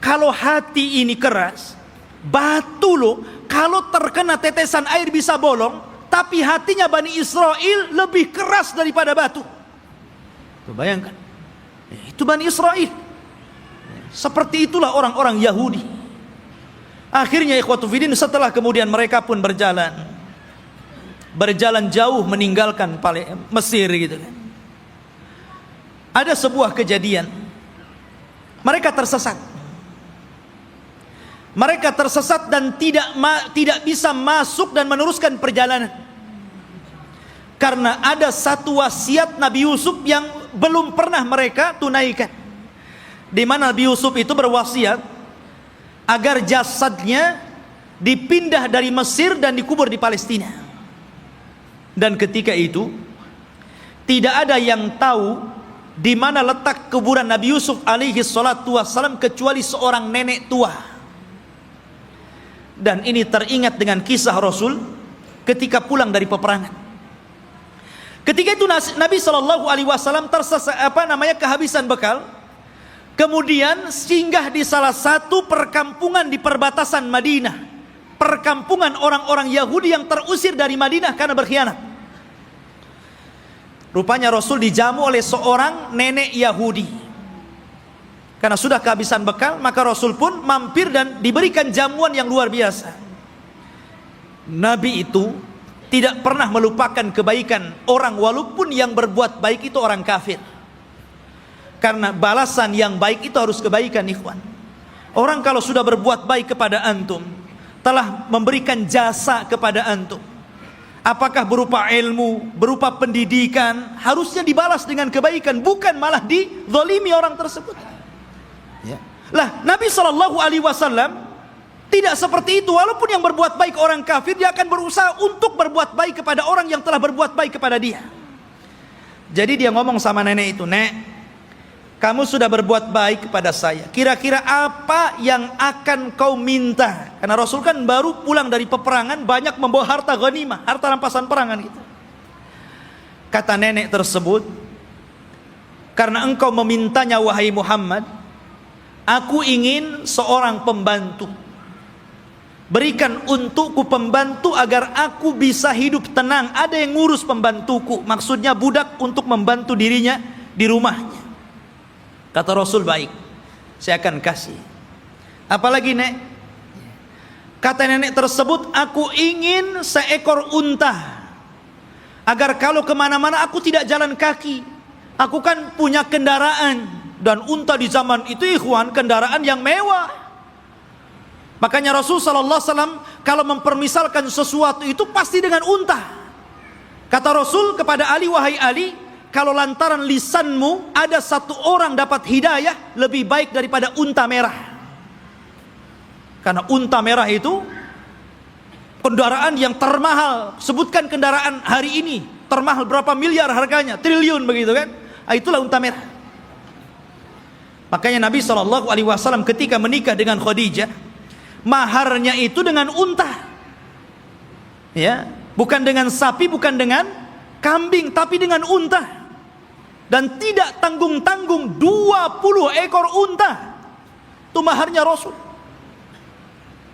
kalau hati ini keras, batu loh, kalau terkena tetesan air bisa bolong, tapi hatinya Bani Israel lebih keras daripada batu. Tuh, bayangkan, itu Bani Israel. Seperti itulah orang-orang Yahudi. Akhirnya ikhwatu fiddin, setelah kemudian mereka pun berjalan jauh meninggalkan Mesir gitu kan. Ada sebuah kejadian, mereka tersesat. Mereka tersesat dan tidak bisa masuk dan meneruskan perjalanan, karena ada satu wasiat Nabi Yusuf yang belum pernah mereka tunaikan, di mana Nabi Yusuf itu berwasiat agar jasadnya dipindah dari Mesir dan dikubur di Palestina. Dan ketika itu tidak ada yang tahu di mana letak kuburan Nabi Yusuf alaihi salatu wassalam kecuali seorang nenek tua. Dan ini teringat dengan kisah Rasul ketika pulang dari peperangan. Ketika itu Nabi Shallallahu Alaihi Wasallam kehabisan bekal, kemudian singgah di salah satu perkampungan di perbatasan Madinah, perkampungan orang-orang Yahudi yang terusir dari Madinah karena berkhianat. Rupanya Rasul dijamu oleh seorang nenek Yahudi. Karena sudah kehabisan bekal, maka Rasul pun mampir dan diberikan jamuan yang luar biasa. Nabi itu tidak pernah melupakan kebaikan orang, walaupun yang berbuat baik itu orang kafir. Karena balasan yang baik itu harus kebaikan, ikhwan. Orang kalau sudah berbuat baik kepada antum, telah memberikan jasa kepada antum, apakah berupa ilmu, berupa pendidikan, harusnya dibalas dengan kebaikan, bukan malah dizalimi orang tersebut. Ya. Lah, Nabi SAW tidak seperti itu. Walaupun yang berbuat baik orang kafir, dia akan berusaha untuk berbuat baik kepada orang yang telah berbuat baik kepada dia. Jadi dia ngomong sama nenek itu, "Nek, kamu sudah berbuat baik kepada saya. Kira-kira apa yang akan kau minta?" Karena Rasul kan baru pulang dari peperangan, banyak membawa harta ghanimah, harta rampasan perangan gitu. Kata nenek tersebut, "Karena engkau memintanya wahai Muhammad, aku ingin seorang pembantu. Berikan untukku pembantu agar aku bisa hidup tenang. Ada yang ngurus pembantuku." Maksudnya budak untuk membantu dirinya di rumahnya. Kata Rasul, "Baik, saya akan kasih. Apalagi, Nek?" Kata nenek tersebut, "Aku ingin seekor unta, agar kalau kemana-mana aku tidak jalan kaki. Aku kan punya kendaraan, dan unta di zaman itu, ikhwan, kendaraan yang mewah." Makanya Rasul SAW kalau mempermisalkan sesuatu itu pasti dengan unta. Kata Rasul kepada Ali, "Wahai Ali, kalau lantaran lisanmu ada satu orang dapat hidayah, lebih baik daripada unta merah." Karena unta merah itu kendaraan yang termahal. Sebutkan kendaraan hari ini termahal berapa miliar harganya, triliun begitu kan. Itulah unta merah. Makanya Nabi SAW ketika menikah dengan Khadijah, maharnya itu dengan unta, ya, bukan dengan sapi, bukan dengan kambing, tapi dengan unta. Dan tidak tanggung-tanggung, 20 ekor unta. Itu maharnya Rasul.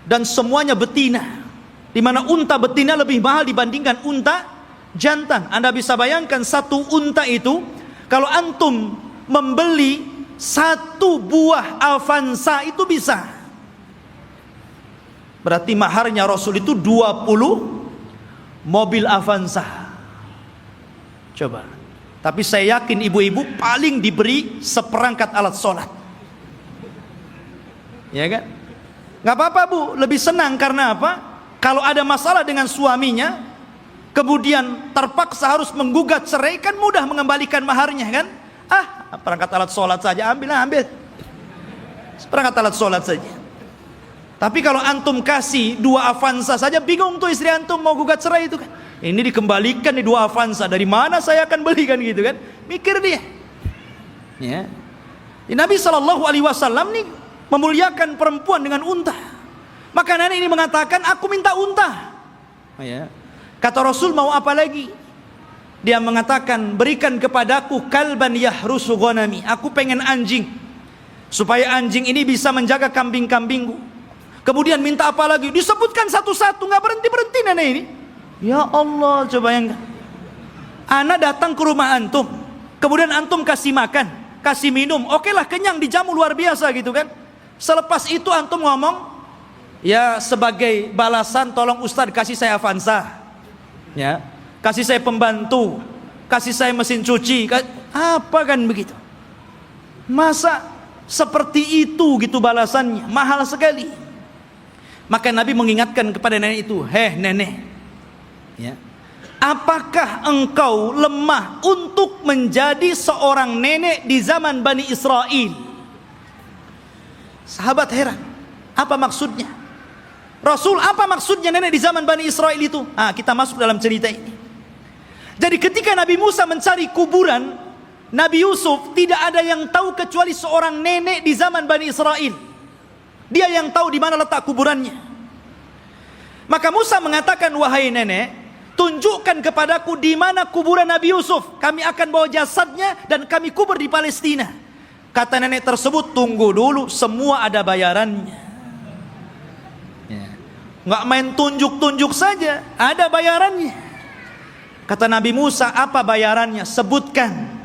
Dan semuanya betina, di mana unta betina lebih mahal dibandingkan unta jantan. Anda bisa bayangkan satu unta itu, kalau antum membeli satu buah Avanza itu bisa. Berarti maharnya Rasul itu 20 mobil Avanza. Coba. Tapi saya yakin ibu-ibu paling diberi seperangkat alat sholat. Ya kan? Gak apa-apa, Bu, lebih senang. Karena apa? Kalau ada masalah dengan suaminya, kemudian terpaksa harus menggugat cerai, kan mudah mengembalikan maharnya kan? Perangkat alat sholat saja, ambil. Perangkat alat sholat saja. Tapi kalau antum kasih 2 Avanza saja, bingung tuh istri antum mau gugat cerai itu kan. Ini dikembalikan nih 2 Avanza, dari mana saya akan beli kan gitu kan? Mikir dia. Ya. Nabi SAW nih memuliakan perempuan dengan unta. Maka nenek ini mengatakan, "Aku minta unta." Ya. Kata Rasul, "Mau apa lagi?" Dia mengatakan, "Berikan kepadaku kalban yahrusu ghanami." Aku pengen anjing, supaya anjing ini bisa menjaga kambing-kambingku. Kemudian minta apa lagi? Disebutkan satu-satu, nggak berhenti-berhenti nenek ini. Ya Allah, coba bayangkan. Ana datang ke rumah antum, kemudian antum kasih makan, kasih minum, oke lah, kenyang, dijamu luar biasa gitu kan. Selepas itu antum ngomong, "Ya, sebagai balasan tolong Ustadz kasih saya Avanza, ya, kasih saya pembantu, kasih saya mesin cuci." Apa kan begitu? Masa seperti itu gitu balasannya? Mahal sekali. Maka Nabi mengingatkan kepada nenek itu, "Heh nenek, ya, apakah engkau lemah untuk menjadi seorang nenek di zaman Bani Israel?" Sahabat heran, apa maksudnya? Rasul, apa maksudnya nenek di zaman Bani Israel itu? Kita masuk dalam cerita ini. Jadi ketika Nabi Musa mencari kuburan Nabi Yusuf, tidak ada yang tahu kecuali seorang nenek di zaman Bani Israel. Dia yang tahu di mana letak kuburannya. Maka Musa mengatakan, "Wahai nenek, tunjukkan kepadaku di mana kuburan Nabi Yusuf. Kami akan bawa jasadnya dan kami kubur di Palestina." Kata nenek tersebut, "Tunggu dulu, semua ada bayarannya." Ya. Nggak main tunjuk-tunjuk saja, ada bayarannya. Kata Nabi Musa, "Apa bayarannya? Sebutkan."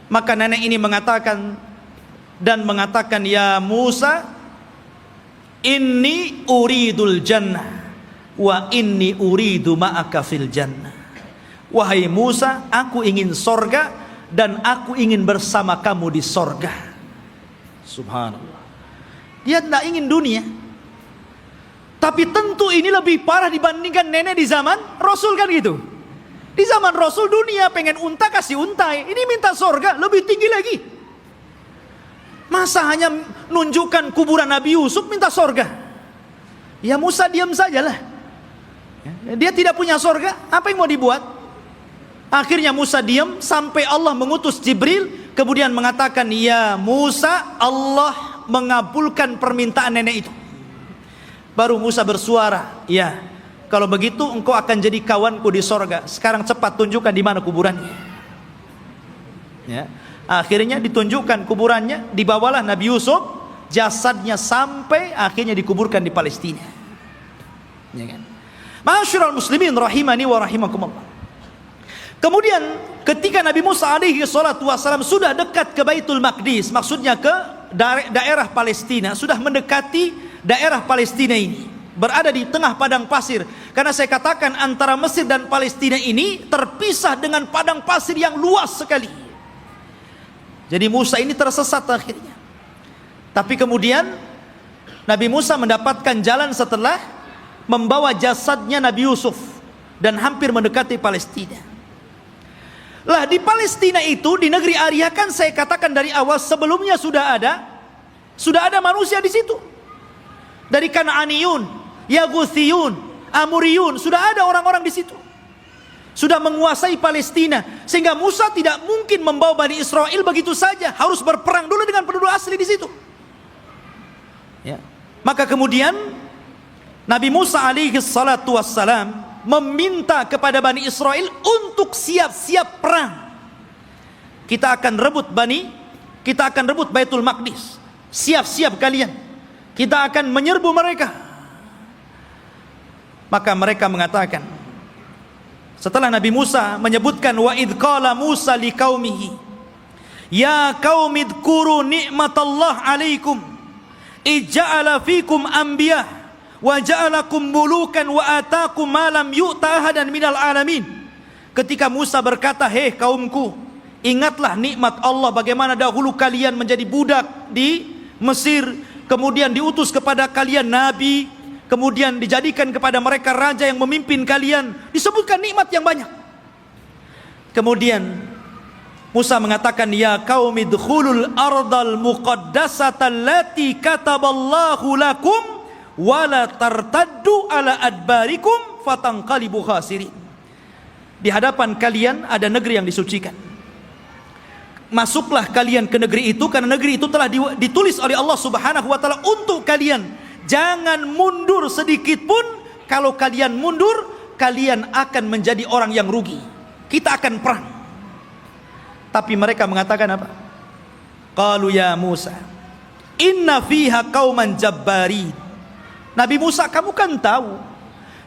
Maka nenek ini mengatakan, "Ya Musa, inni uridul jannah." wa inni uridu ma'aka fil jannah. Wahai Musa, aku ingin sorga dan aku ingin bersama kamu di sorga. Subhanallah. Dia tidak ingin dunia. Tapi tentu ini lebih parah dibandingkan nenek di zaman Rasul, kan gitu. Di zaman Rasul dunia pengen unta kasih untai, ini minta sorga lebih tinggi lagi. Masa hanya nunjukkan kuburan Nabi Yusuf minta sorga? Ya Musa diam sajalah. Dia tidak punya sorga, apa yang mau dibuat? Akhirnya Musa diam sampai Allah mengutus Jibril, kemudian mengatakan, ya Musa, Allah mengabulkan permintaan nenek itu. Baru Musa bersuara, ya, kalau begitu engkau akan jadi kawanku di sorga. Sekarang cepat tunjukkan di mana kuburannya. Ya. Akhirnya ditunjukkan kuburannya, dibawalah Nabi Yusuf, jasadnya sampai akhirnya dikuburkan di Palestina. Ya kan? Ma'asyiral muslimin rahimani wa rahimakumullah. Kemudian ketika Nabi Musa alaihi salatu wasalam sudah dekat ke Baitul Maqdis, maksudnya ke daerah Palestina, sudah mendekati daerah Palestina ini, berada di tengah padang pasir. Karena saya katakan antara Mesir dan Palestina ini terpisah dengan padang pasir yang luas sekali. Jadi Musa ini tersesat akhirnya. Tapi kemudian Nabi Musa mendapatkan jalan setelah membawa jasadnya Nabi Yusuf dan hampir mendekati Palestina. Lah di Palestina itu, di negeri Arya, kan saya katakan dari awal sebelumnya sudah ada manusia di situ. Dari Kan'aniyun, Yaguthiyun, Amuriyun, sudah ada orang-orang di situ. Sudah menguasai Palestina, sehingga Musa tidak mungkin membawa Bani Israel begitu saja, harus berperang dulu dengan penduduk asli di situ. Ya. Maka kemudian Nabi Musa alaihi salatu wassalam meminta kepada Bani Israel untuk siap-siap perang. Kita akan rebut Baitul Maqdis. Siap-siap kalian. Kita akan menyerbu mereka. Maka mereka mengatakan, setelah Nabi Musa menyebutkan, wa idh qala Musa liqaumihi ya qaumi dzkuru ni'matallah 'alaikum ij'ala fikum anbiya wa ja'alakum mulukan wa ataakum ma lam yu'ta ahadan minal alamin. Ketika Musa berkata, hei kaumku, ingatlah nikmat Allah, bagaimana dahulu kalian menjadi budak di Mesir, kemudian diutus kepada kalian nabi, kemudian dijadikan kepada mereka raja yang memimpin kalian, disebutkan nikmat yang banyak. Kemudian Musa mengatakan, ya qaumi dkhulul ardal muqaddasata allati kataballahu lakum wala tartaddu ala adbarikum fatanqalibu khasirin. Di hadapan kalian ada negeri yang disucikan. Masuklah kalian ke negeri itu, karena negeri itu telah ditulis oleh Allah Subhanahu wa taala untuk kalian. Jangan mundur sedikit pun. Kalau kalian mundur, kalian akan menjadi orang yang rugi. Kita akan perang. Tapi mereka mengatakan apa? Qalu ya Musa, inna fiha qauman jabbarin. Nabi Musa, kamu kan tahu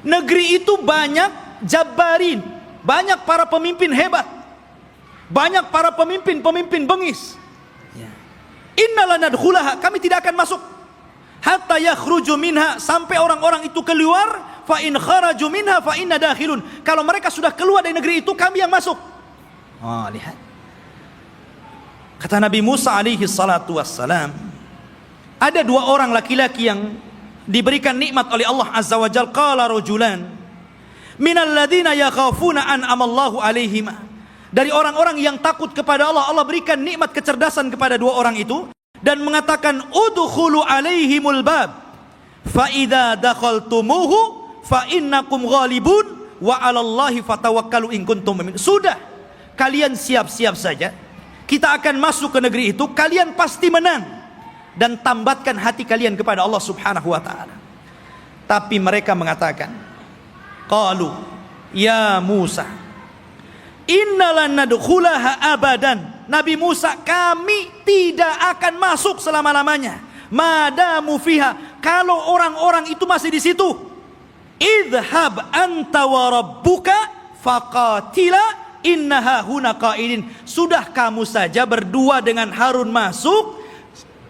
negeri itu banyak jabbarin, banyak para pemimpin hebat, banyak para pemimpin bengis. Inna lanadkhulaha, kami tidak akan masuk hatta yakhruju minha, sampai orang-orang itu keluar. Fa in kharaju minha fa inna dakhilun, kalau mereka sudah keluar dari negeri itu, kami yang masuk. Lihat, kata Nabi Musa alaihi salatu wassalam, ada dua orang laki-laki yang diberikan nikmat oleh Allah azza wa jalla. Qala rajulan minal ladina yakhafuna an amallahu alaihima, dari orang-orang yang takut kepada Allah, Allah berikan nikmat kecerdasan kepada dua orang itu, dan mengatakan udkhulu alaihimul bab fa idza dakhaltumuhu fa innakum ghalibun wa 'alallahi fatawakkalu in kuntum mu'minin. Sudah, kalian siap-siap saja, kita akan masuk ke negeri itu, kalian pasti menang, dan tambatkan hati kalian kepada Allah Subhanahu wa taala. Tapi mereka mengatakan, qalu ya Musa innalan nadkhulaha abadan. Nabi Musa, kami tidak akan masuk selama-lamanya. Madamu fiha, kalau orang-orang itu masih di situ. Idhab anta wa rabbuka faqatila innaha huna qaidin. Sudah, kamu saja berdua dengan Harun masuk,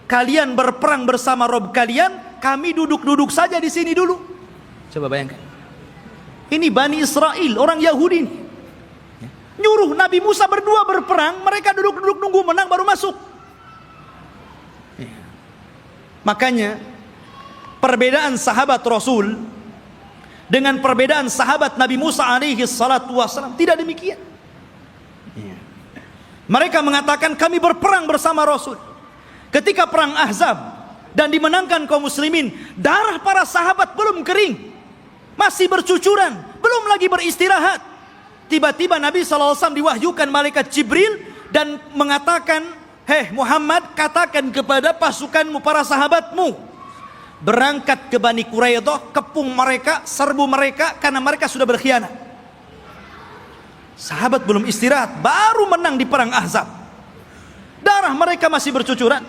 kalian berperang bersama Rob kalian, kami duduk-duduk saja di sini dulu. Coba bayangkan, Ini Bani Israel, orang Yahudi ini. Nyuruh Nabi Musa berdua berperang, mereka duduk-duduk nunggu menang baru masuk. Makanya perbedaan sahabat Rasul dengan perbedaan sahabat Nabi Musa alaihi salatu wassalam tidak demikian. Mereka mengatakan kami berperang bersama Rasul. Ketika perang Ahzab dan dimenangkan kaum muslimin, darah para sahabat belum kering, masih bercucuran, belum lagi beristirahat. Tiba-tiba Nabi SAW diwahyukan malaikat Jibril dan mengatakan, "Hei Muhammad, katakan kepada pasukanmu, para sahabatmu, berangkat ke Bani Quraidah, kepung mereka, serbu mereka karena mereka sudah berkhianat." Sahabat belum istirahat, baru menang di perang Ahzab. Darah mereka masih bercucuran.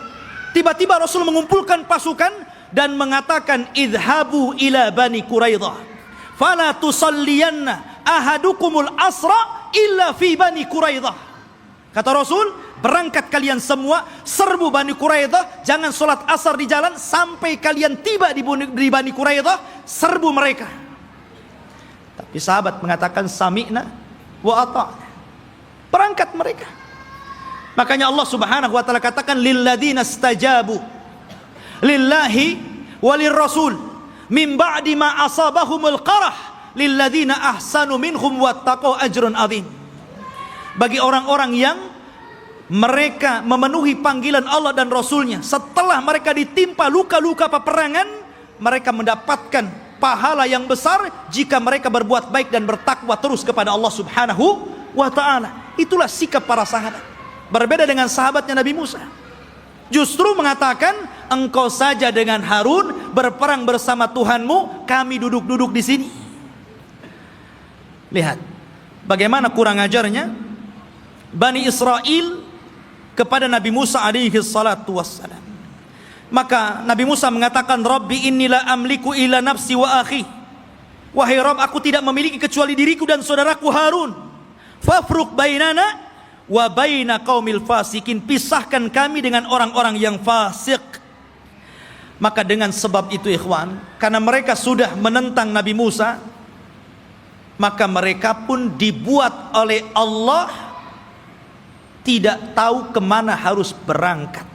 Tiba-tiba Rasul mengumpulkan pasukan dan mengatakan, "Idhabu ila Bani Quraidah, fala tusalliyanna ahadukumul asra illa fi Bani Quraidah." Kata Rasul, berangkat kalian semua, serbu Bani Quraidah, jangan sholat asar di jalan sampai kalian tiba di Bani Quraidah, serbu mereka. Tapi sahabat mengatakan sami'na wa ata'na. Berangkat mereka. Makanya Allah Subhanahu wa taala katakan lilladzina stajabu lillahi walir rasul min ba'di ma asabahumul qarah lilladzina ahsanu minhum wattaqau ajrun adzim. Bagi orang-orang yang mereka memenuhi panggilan Allah dan Rasulnya, setelah mereka ditimpa luka-luka peperangan, mereka mendapatkan pahala yang besar jika mereka berbuat baik dan bertakwa terus kepada Allah Subhanahu wa ta'ala. Itulah sikap para sahabat. Berbeda dengan sahabatnya Nabi Musa. Justru mengatakan, engkau saja dengan Harun berperang bersama Tuhanmu, kami duduk-duduk di sini. Lihat bagaimana kurang ajarnya Bani Israel kepada Nabi Musa alaihi salatu wassalam. Maka Nabi Musa mengatakan, Rabbi inni la amliku illa nafsi wa akhi. Wahai Rabb, aku tidak memiliki kecuali diriku dan saudaraku Harun. Fafruq bainana wa baina qaumil fasikin. Pisahkan kami dengan orang-orang yang fasik. Maka dengan sebab itu ikhwan, karena mereka sudah menentang Nabi Musa, maka mereka pun dibuat oleh Allah tidak tahu kemana harus berangkat.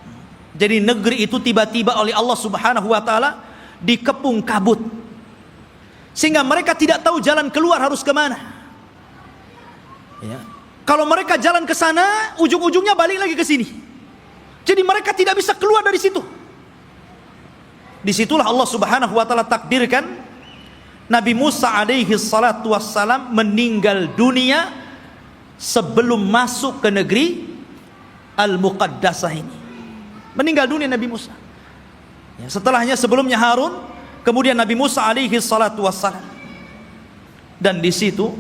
Jadi negeri itu tiba-tiba oleh Allah Subhanahu wa ta'ala dikepung kabut, sehingga mereka tidak tahu jalan keluar harus kemana. Ya. Kalau mereka jalan ke sana, ujung-ujungnya balik lagi ke sini. Jadi mereka tidak bisa keluar dari situ. Disitulah Allah Subhanahu wa ta'ala takdirkan Nabi Musa alaihi salatu wassalam meninggal dunia sebelum masuk ke negeri Al-Muqaddasah ini. Meninggal dunia Nabi Musa. Ya, setelahnya sebelumnya Harun, kemudian Nabi Musa alaihi salatu wassalam. Dan di situ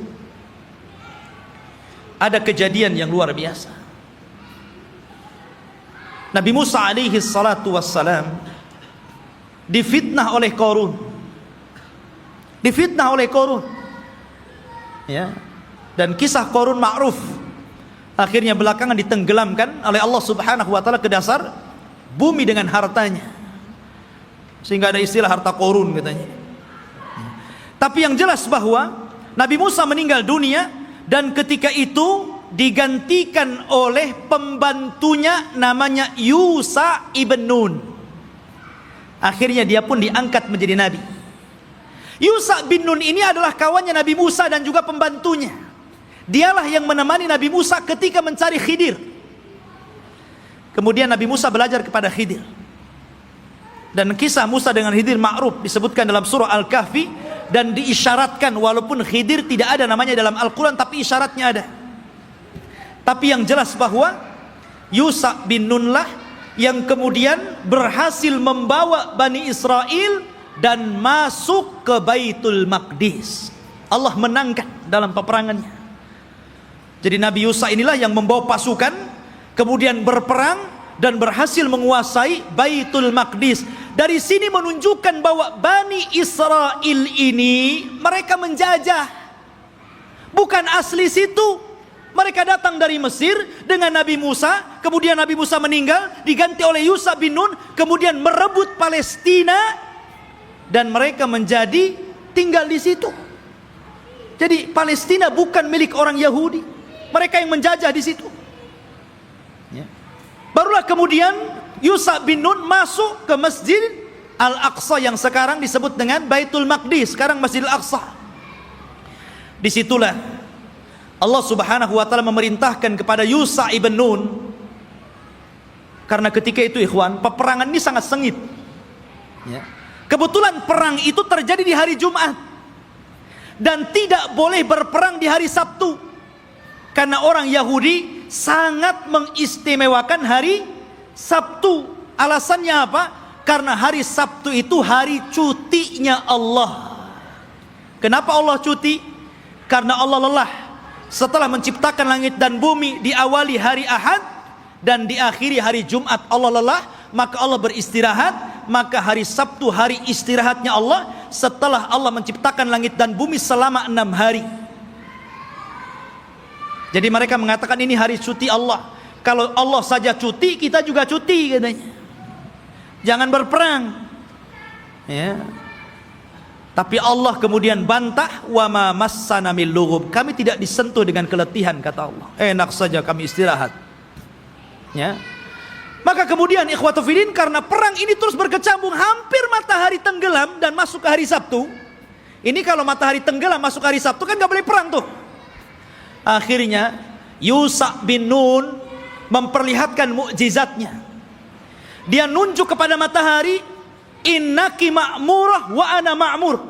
ada kejadian yang luar biasa. Nabi Musa alaihi salatu wassalam difitnah oleh Qarun. Difitnah oleh Qarun. Ya. Dan kisah Qarun ma'ruf. Akhirnya belakangan ditenggelamkan oleh Allah Subhanahu wa taala ke dasar bumi dengan hartanya. Sehingga ada istilah harta Qarun katanya. Tapi yang jelas bahwa Nabi Musa meninggal dunia dan ketika itu digantikan oleh pembantunya namanya Yusha ibn Nun. Akhirnya dia pun diangkat menjadi nabi. Yusha bin Nun ini adalah kawannya Nabi Musa dan juga pembantunya. Dialah yang menemani Nabi Musa ketika mencari Khidir. Kemudian Nabi Musa belajar kepada Khidir. Dan kisah Musa dengan Khidir ma'ruf disebutkan dalam surah Al-Kahfi dan diisyaratkan, walaupun Khidir tidak ada namanya dalam Al-Quran, tapi isyaratnya ada. Tapi yang jelas bahwa Yusha bin Nun lah yang kemudian berhasil membawa Bani Israel dan masuk ke Baitul Maqdis. Allah menangkan dalam peperangannya. Jadi Nabi Yusha inilah yang membawa pasukan, kemudian berperang dan berhasil menguasai Baitul Maqdis. Dari sini menunjukkan bahwa Bani Israel ini mereka menjajah, bukan asli situ. Mereka datang dari Mesir dengan Nabi Musa, kemudian Nabi Musa meninggal, diganti oleh Yusha bin Nun, kemudian merebut Palestina dan mereka menjadi tinggal di situ. Jadi Palestina bukan milik orang Yahudi, mereka yang menjajah di situ. Ya. Barulah kemudian Yusha bin Nun masuk ke Masjid Al-Aqsa yang sekarang disebut dengan Baitul Maqdis, sekarang Masjid Al-Aqsa. Disitulah Allah Subhanahu wa taala memerintahkan kepada Yusha ibn Nun, karena ketika itu ikhwan, peperangan ini sangat sengit. Ya. Kebetulan perang itu terjadi di hari Jumat dan tidak boleh berperang di hari Sabtu, karena orang Yahudi sangat mengistimewakan hari Sabtu. Alasannya apa? Karena hari Sabtu itu hari cutinya Allah. Kenapa Allah cuti? Karena Allah lelah. Setelah menciptakan langit dan bumi, diawali hari Ahad dan diakhiri hari Jumat, Allah lelah, maka Allah beristirahat. Maka hari Sabtu hari istirahatnya Allah, setelah Allah menciptakan langit dan bumi selama 6 hari. Jadi mereka mengatakan ini hari cuti Allah. Kalau Allah saja cuti, kita juga cuti katanya. Jangan berperang. Ya. Tapi Allah kemudian bantah, wa ma massana min lughub. Kami tidak disentuh dengan keletihan, kata Allah. Enak saja kami istirahat. Ya. Maka kemudian ikhwatu fillah, karena perang ini terus berkecambung, hampir matahari tenggelam dan masuk ke hari Sabtu. Ini kalau matahari tenggelam masuk ke hari Sabtu kan gak boleh perang tuh. Akhirnya Yusha bin Nun memperlihatkan mukjizatnya. Dia nunjuk kepada matahari, innaki ma'murah wa ana ma'mur.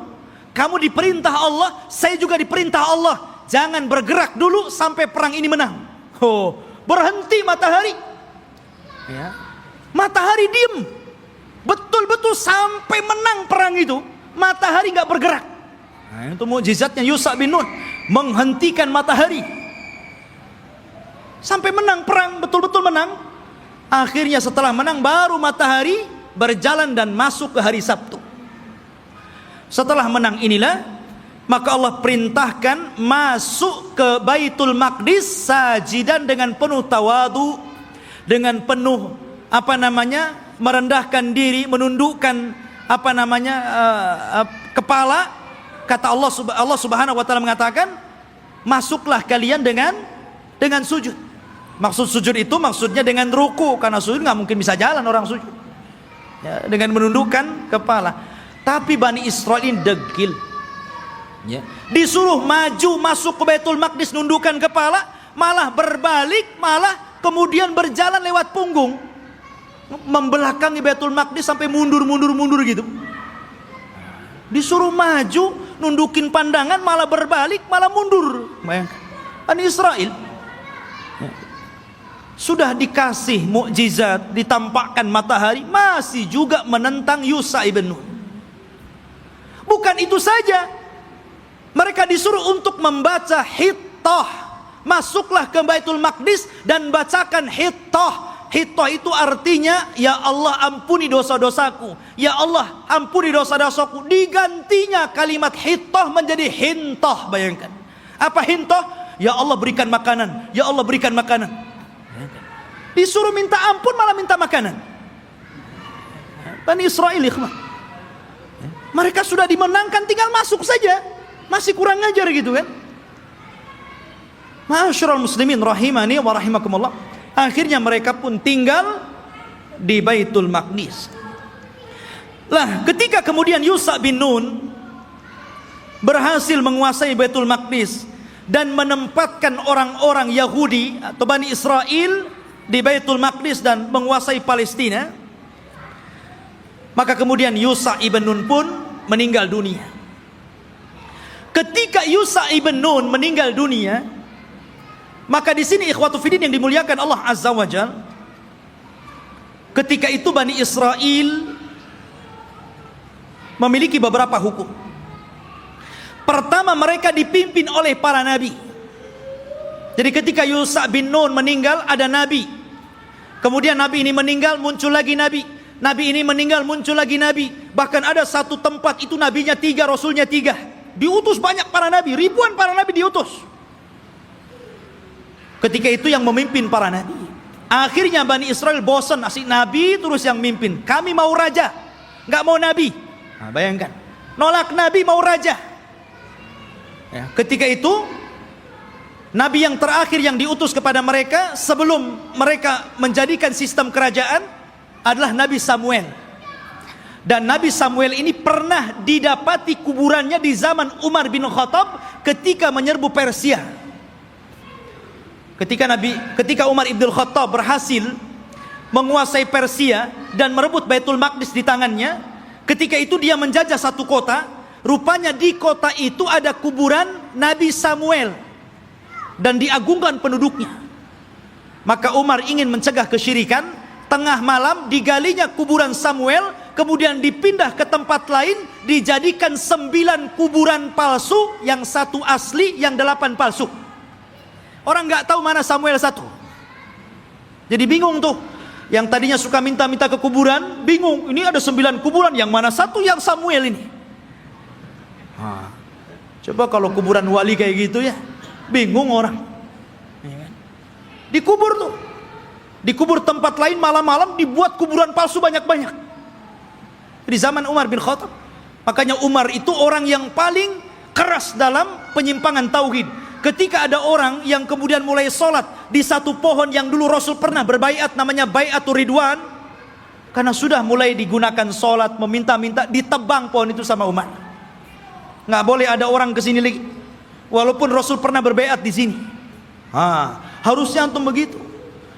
Kamu diperintah Allah, saya juga diperintah Allah. Jangan bergerak dulu sampai perang ini menang. Oh, berhenti matahari. Ya. Matahari diem, betul-betul sampai menang perang itu. Matahari nggak bergerak. Nah, itu mukjizatnya Yusha bin Nun, menghentikan matahari sampai menang perang, betul-betul menang. Akhirnya setelah menang baru matahari berjalan dan masuk ke hari Sabtu. Setelah menang inilah maka Allah perintahkan masuk ke Baitul Maqdis sajidan dengan penuh tawadu, dengan penuh merendahkan diri, menundukkan kepala. Kata Allah Subhanahu wa taala mengatakan, masuklah kalian dengan sujud. Maksud sujud itu maksudnya dengan ruku, karena sujud nggak mungkin bisa jalan orang sujud. Ya, dengan menundukkan kepala. Tapi Bani Israil ini degil. Ya. Disuruh maju masuk ke Baitul Maqdis nundukkan kepala, malah berbalik, malah kemudian berjalan lewat punggung, membelakangi Baitul Maqdis sampai mundur gitu. Disuruh maju nundukin pandangan, malah berbalik, malah mundur. Bayangkan Bani Israil sudah dikasih mukjizat, ditampakkan matahari, masih juga menentang Yusha ibn Nun. Bukan itu saja, mereka disuruh untuk membaca Hittah. Masuklah ke Baitul Maqdis dan bacakan Hittah. Hittah itu artinya, ya Allah ampuni dosa-dosaku, ya Allah ampuni dosa-dosaku. Digantinya kalimat Hittah menjadi Hintah. Bayangkan, apa Hintah? Ya Allah berikan makanan, ya Allah berikan makanan. Disuruh minta ampun malah minta makanan. Bani Israil, mereka sudah dimenangkan, tinggal masuk saja, masih kurang ajar gitu kan. Ma'asyiral muslimin rahimani wa rahimakumullah. Akhirnya mereka pun tinggal di Baitul Maqdis. Lah, ketika kemudian Yusha bin Nun berhasil menguasai Baitul Maqdis dan menempatkan orang-orang Yahudi atau Bani Israil di Baitul Maqdis dan menguasai Palestina, maka kemudian Yusha ibn Nun pun meninggal dunia. Ketika Yusha ibn Nun meninggal dunia, maka di sini ikhwatu fiddin yang dimuliakan Allah Azza wa Jalla, ketika itu Bani Israil memiliki beberapa hukum. Pertama, mereka dipimpin oleh para nabi. Jadi ketika Yusha bin Nun meninggal, ada nabi. Kemudian nabi ini meninggal, muncul lagi nabi. Nabi ini meninggal, muncul lagi nabi. Bahkan ada satu tempat itu nabinya 3, rasulnya 3. Diutus banyak para nabi, ribuan para nabi diutus. Ketika itu yang memimpin para nabi. Akhirnya Bani Israil bosan, asik nabi terus yang mimpin. Kami mau raja, nggak mau nabi. Nah, bayangkan, nolak nabi mau raja. Ya, ketika itu Nabi yang terakhir yang diutus kepada mereka sebelum mereka menjadikan sistem kerajaan adalah Nabi Samuel. Dan Nabi Samuel ini pernah didapati kuburannya di zaman Umar bin Khattab ketika menyerbu Persia. Ketika Umar bin Khattab berhasil menguasai Persia dan merebut Baitul Maqdis di tangannya, ketika itu dia menjajah satu kota. Rupanya di kota itu ada kuburan Nabi Samuel dan diagungkan penduduknya. Maka Umar ingin mencegah kesyirikan. Tengah malam digalinya kuburan Samuel, kemudian dipindah ke tempat lain, dijadikan 9 kuburan palsu, yang 1 asli, yang 8 palsu. Orang nggak tahu mana Samuel 1. Jadi bingung tuh. Yang tadinya suka minta-minta ke kuburan, bingung. Ini ada 9 kuburan, yang mana 1 yang Samuel ini? Coba kalau kuburan wali kayak gitu ya, bingung orang. Dikubur tuh. Dikubur tempat lain malam-malam, dibuat kuburan palsu banyak-banyak. Di zaman Umar bin Khattab. Makanya Umar itu orang yang paling keras dalam penyimpangan tauhid. Ketika ada orang yang kemudian mulai sholat di satu pohon yang dulu Rasul pernah berbaiat, namanya Baiatur Ridwan, karena sudah mulai digunakan sholat, meminta-minta, ditebang pohon itu sama Umar. Nggak boleh ada orang kesini lagi, walaupun Rasul pernah berbaiat di sini. Harusnya antum begitu.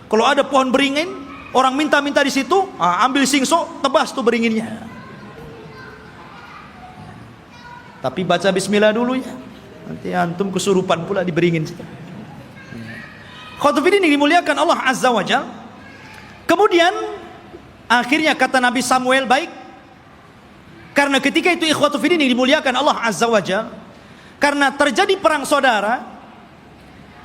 Kalau ada pohon beringin, orang minta-minta di situ, ambil singso, tebas tuh beringinnya. Tapi baca bismillah dulu ya. Nanti antum kesurupan pula di beringin. Khotufidin yang dimuliakan Allah Azza wa Jal. Kemudian akhirnya kata Nabi Samuel, baik. Karena ketika itu ikhwatufidin yang dimuliakan Allah Azza wa Jal, karena terjadi perang saudara,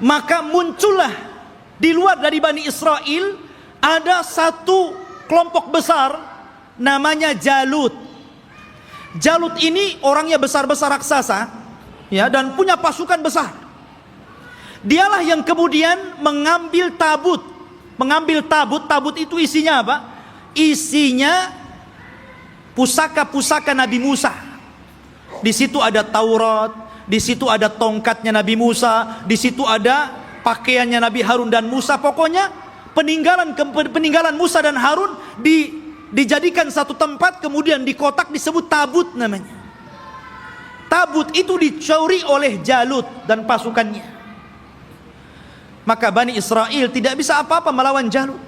maka muncullah di luar dari Bani Israel ada satu kelompok besar namanya Jalut. Jalut ini orangnya besar-besar raksasa, ya, dan punya pasukan besar. Dialah yang kemudian mengambil tabut. Tabut itu isinya apa? Isinya pusaka-pusaka Nabi Musa. Di situ ada Taurat, di situ ada tongkatnya Nabi Musa, di situ ada pakaiannya Nabi Harun dan Musa. Pokoknya peninggalan Musa dan Harun dijadikan satu tempat, kemudian dikotak, disebut tabut namanya. Tabut itu dicuri oleh Jalut dan pasukannya. Maka Bani Israel tidak bisa apa-apa melawan Jalut.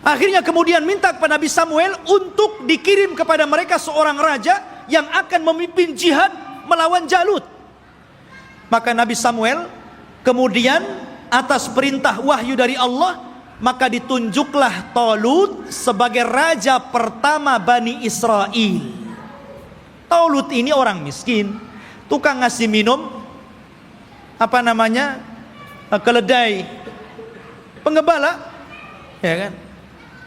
Akhirnya kemudian minta kepada Nabi Samuel untuk dikirim kepada mereka seorang raja yang akan memimpin jihad melawan Jalut. Maka Nabi Samuel kemudian atas perintah wahyu dari Allah, maka ditunjuklah Talut sebagai raja pertama Bani Israel. Talut ini orang miskin, tukang ngasih minum keledai penggembala, ya kan?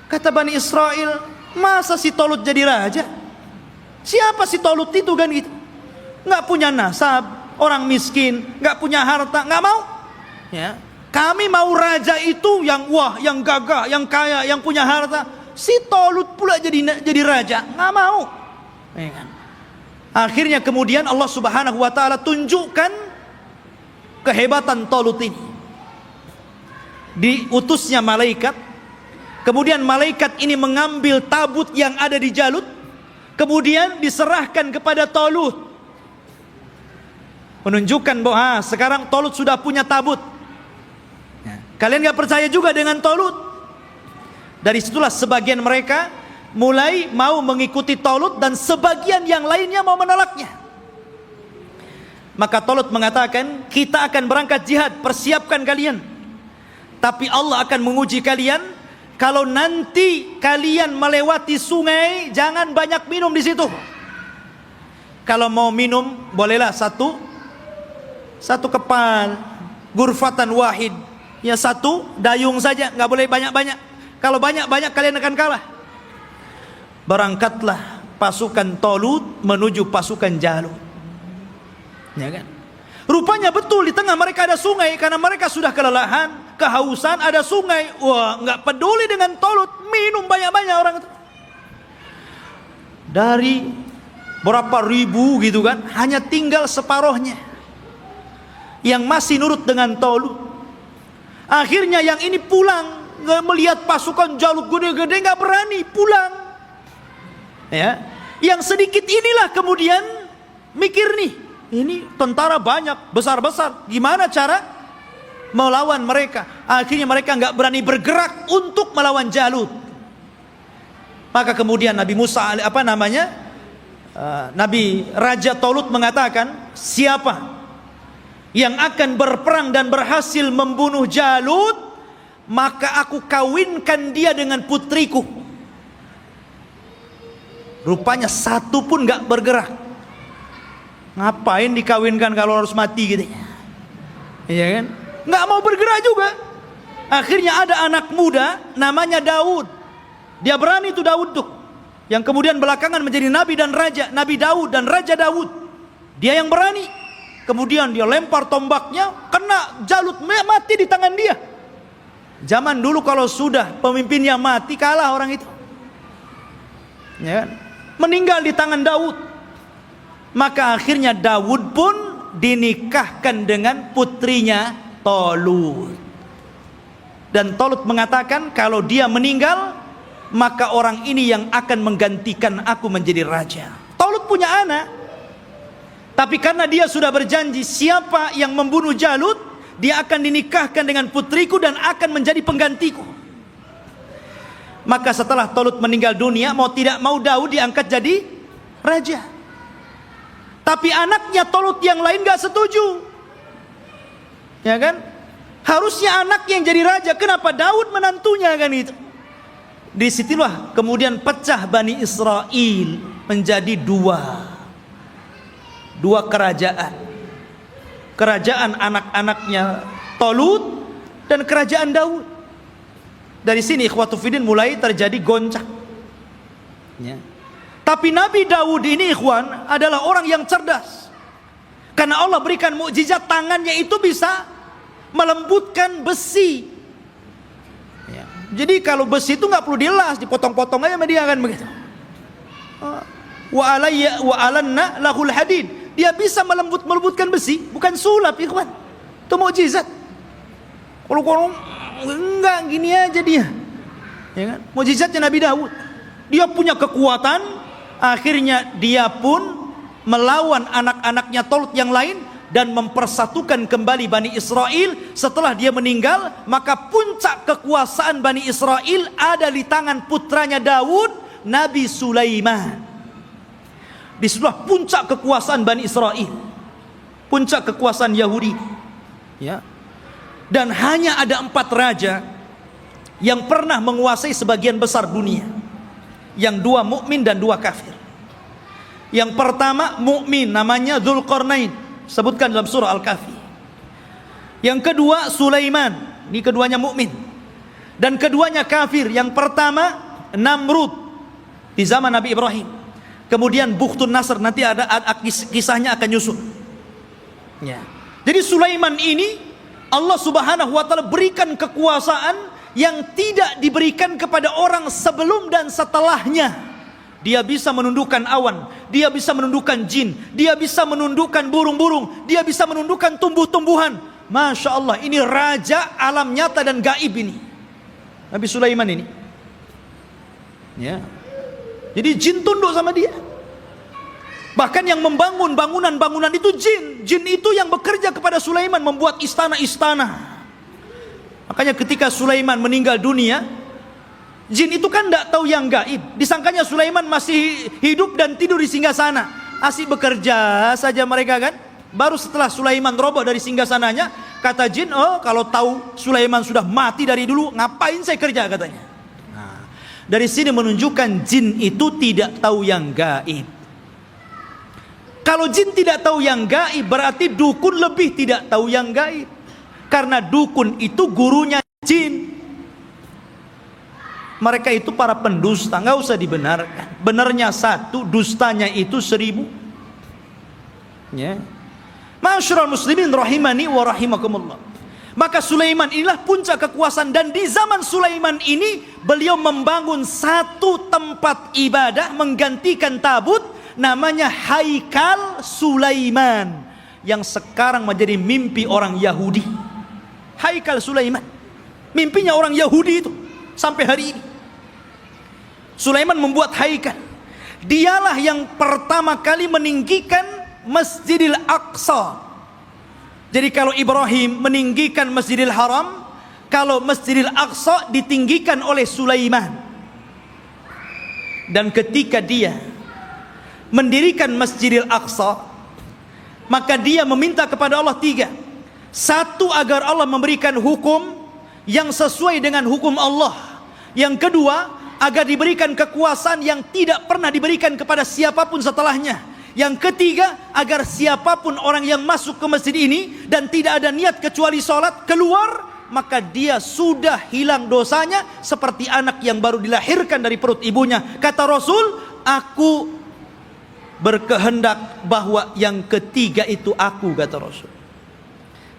Kata Bani Israel, masa si Talut jadi raja? Siapa si Talut itu kan gitu? Nggak punya nasab, orang miskin, nggak punya harta, nggak mau. Ya, kami mau raja itu yang wah, yang gagah, yang kaya, yang punya harta. Si Talut pula jadi raja, nggak mau. Ya kan? Akhirnya kemudian Allah Subhanahu Wa Taala tunjukkan kehebatan Talut ini. Diutusnya malaikat, kemudian malaikat ini mengambil tabut yang ada di Jalut, kemudian diserahkan kepada Talut, menunjukkan bahwa sekarang Talut sudah punya tabut. Kalian gak percaya juga dengan Talut? Dari situlah sebagian mereka mulai mau mengikuti Talut, dan sebagian yang lainnya mau menolaknya. Maka Talut mengatakan, kita akan berangkat jihad, persiapkan kalian. Tapi Allah akan menguji kalian. Kalau nanti kalian melewati sungai, jangan banyak minum di situ. Kalau mau minum, bolehlah satu kepal, gurfatan wahid, ya satu dayung saja, nggak boleh banyak-banyak. Kalau banyak-banyak kalian akan kalah. Berangkatlah pasukan Talut menuju pasukan Jalut. Ya kan? Rupanya betul di tengah mereka ada sungai, karena mereka sudah kelelahan, kehausan, ada sungai. Wah, nggak peduli dengan Talut, minum banyak-banyak orang itu. Dari berapa ribu gitu kan, hanya tinggal separohnya. yang masih nurut dengan Talut. Akhirnya yang ini pulang, melihat pasukan Jalut gede-gede, nggak berani pulang. Ya, yang sedikit inilah kemudian mikir nih, ini tentara banyak, besar-besar, gimana cara melawan mereka? Akhirnya mereka nggak berani bergerak untuk melawan Jalut. Maka kemudian Nabi Musa, Nabi Raja Talut mengatakan, siapa yang akan berperang dan berhasil membunuh Jalut, maka aku kawinkan dia dengan putriku. Rupanya satu pun nggak bergerak. Ngapain dikawinkan kalau harus mati gitu? Iya kan? Nggak mau bergerak juga. Akhirnya ada anak muda namanya Daud. Dia berani itu Daud tuh, yang kemudian belakangan menjadi nabi dan raja, Nabi Daud dan Raja Daud. Dia yang berani. Kemudian dia lempar tombaknya, kena Jalut, mati di tangan dia. Zaman dulu kalau sudah pemimpinnya mati, kalah orang itu. Ya kan? Meninggal di tangan Daud. Maka akhirnya Daud pun dinikahkan dengan putrinya Talut. Dan Talut mengatakan, kalau dia meninggal, maka orang ini yang akan menggantikan aku menjadi raja. Talut punya anak, tapi karena dia sudah berjanji, siapa yang membunuh Jalut, dia akan dinikahkan dengan putriku dan akan menjadi penggantiku. Maka setelah Talut meninggal dunia, mau tidak mau Daud diangkat jadi raja. Tapi anaknya Talut yang lain gak setuju. Ya kan? Harusnya anak yang jadi raja, kenapa Daud menantunya kan itu? Disitulah kemudian pecah Bani Israel menjadi dua kerajaan. Kerajaan anak-anaknya Talut dan kerajaan Daud. Dari sini ikhwatu fiddin mulai terjadi goncang. Ya. Tapi Nabi Daud ini ikhwan adalah orang yang cerdas. Karena Allah berikan mukjizat, tangannya itu bisa melembutkan besi. Ya. Jadi kalau besi itu nggak perlu dilas, dipotong-potong aja sama dia kan begitu. Wa alanna lahul hadid. Dia bisa melembutkan besi, bukan sulap ikhwan. Itu mukjizat. Kalau enggak gini aja dia. Ya kan? Mukjizatnya Nabi Daud. Dia punya kekuatan, akhirnya dia pun melawan anak-anaknya Talut yang lain dan mempersatukan kembali Bani Israel. Setelah dia meninggal, maka puncak kekuasaan Bani Israel ada di tangan putranya Daud, Nabi Sulaiman. Disitulah puncak kekuasaan Bani Israel, puncak kekuasaan Yahudi. Ya. Dan hanya ada 4 raja yang pernah menguasai sebagian besar dunia, yang 2 mukmin dan 2 kafir. Yang pertama mukmin, namanya Dzulqarnain, sebutkan dalam surah Al-Kahfi. Yang kedua Sulaiman, ini keduanya mukmin. Dan keduanya kafir. Yang pertama Namrud di zaman Nabi Ibrahim. Kemudian Bukhtun Nasr, nanti ada kisahnya akan nyusul. Ya. Jadi Sulaiman ini Allah Subhanahu wa taala berikan kekuasaan yang tidak diberikan kepada orang sebelum dan setelahnya. Dia bisa menundukkan awan, dia bisa menundukkan jin, dia bisa menundukkan burung-burung, dia bisa menundukkan tumbuh-tumbuhan. Masya Allah, ini raja alam nyata dan gaib ini, Nabi Sulaiman ini. Ya. Jadi jin tunduk sama dia. Bahkan yang membangun bangunan-bangunan itu jin. Jin itu yang bekerja kepada Sulaiman, membuat istana-istana. Makanya ketika Sulaiman meninggal dunia, jin itu kan tidak tahu yang gaib. Disangkanya Sulaiman masih hidup dan tidur di singgasana. Asik bekerja saja mereka kan. Baru setelah Sulaiman roboh dari singgasananya, kata jin, oh kalau tahu Sulaiman sudah mati dari dulu, ngapain saya kerja katanya. Nah, dari sini menunjukkan jin itu tidak tahu yang gaib. Kalau jin tidak tahu yang gaib, berarti dukun lebih tidak tahu yang gaib. Karena dukun itu gurunya jin. Mereka itu para pendusta, nggak usah dibenarkan. Benarnya 1, dustanya itu 1000. Ya. Ma'asyiral muslimin rahimani wa rahimakumullah. Maka Sulaiman inilah puncak kekuasaan, dan di zaman Sulaiman ini beliau membangun 1 tempat ibadah menggantikan tabut, namanya Haikal Sulaiman. yang sekarang menjadi mimpi orang Yahudi. Haikal Sulaiman, mimpinya orang Yahudi itu sampai hari ini. Sulaiman membuat haikal. Dialah yang pertama kali meninggikan Masjidil Aqsa. Jadi kalau Ibrahim meninggikan Masjidil Haram, kalau Masjidil Aqsa ditinggikan oleh Sulaiman. Dan ketika dia mendirikan Masjidil Aqsa, maka dia meminta kepada Allah tiga. Satu, agar Allah memberikan hukum yang sesuai dengan hukum Allah. Yang kedua, agar diberikan kekuasaan yang tidak pernah diberikan kepada siapapun setelahnya. Yang ketiga, agar siapapun orang yang masuk ke masjid ini dan tidak ada niat kecuali sholat, keluar, maka dia sudah hilang dosanya seperti anak yang baru dilahirkan dari perut ibunya. Kata Rasul, aku berkehendak bahwa yang ketiga itu aku, kata Rasul.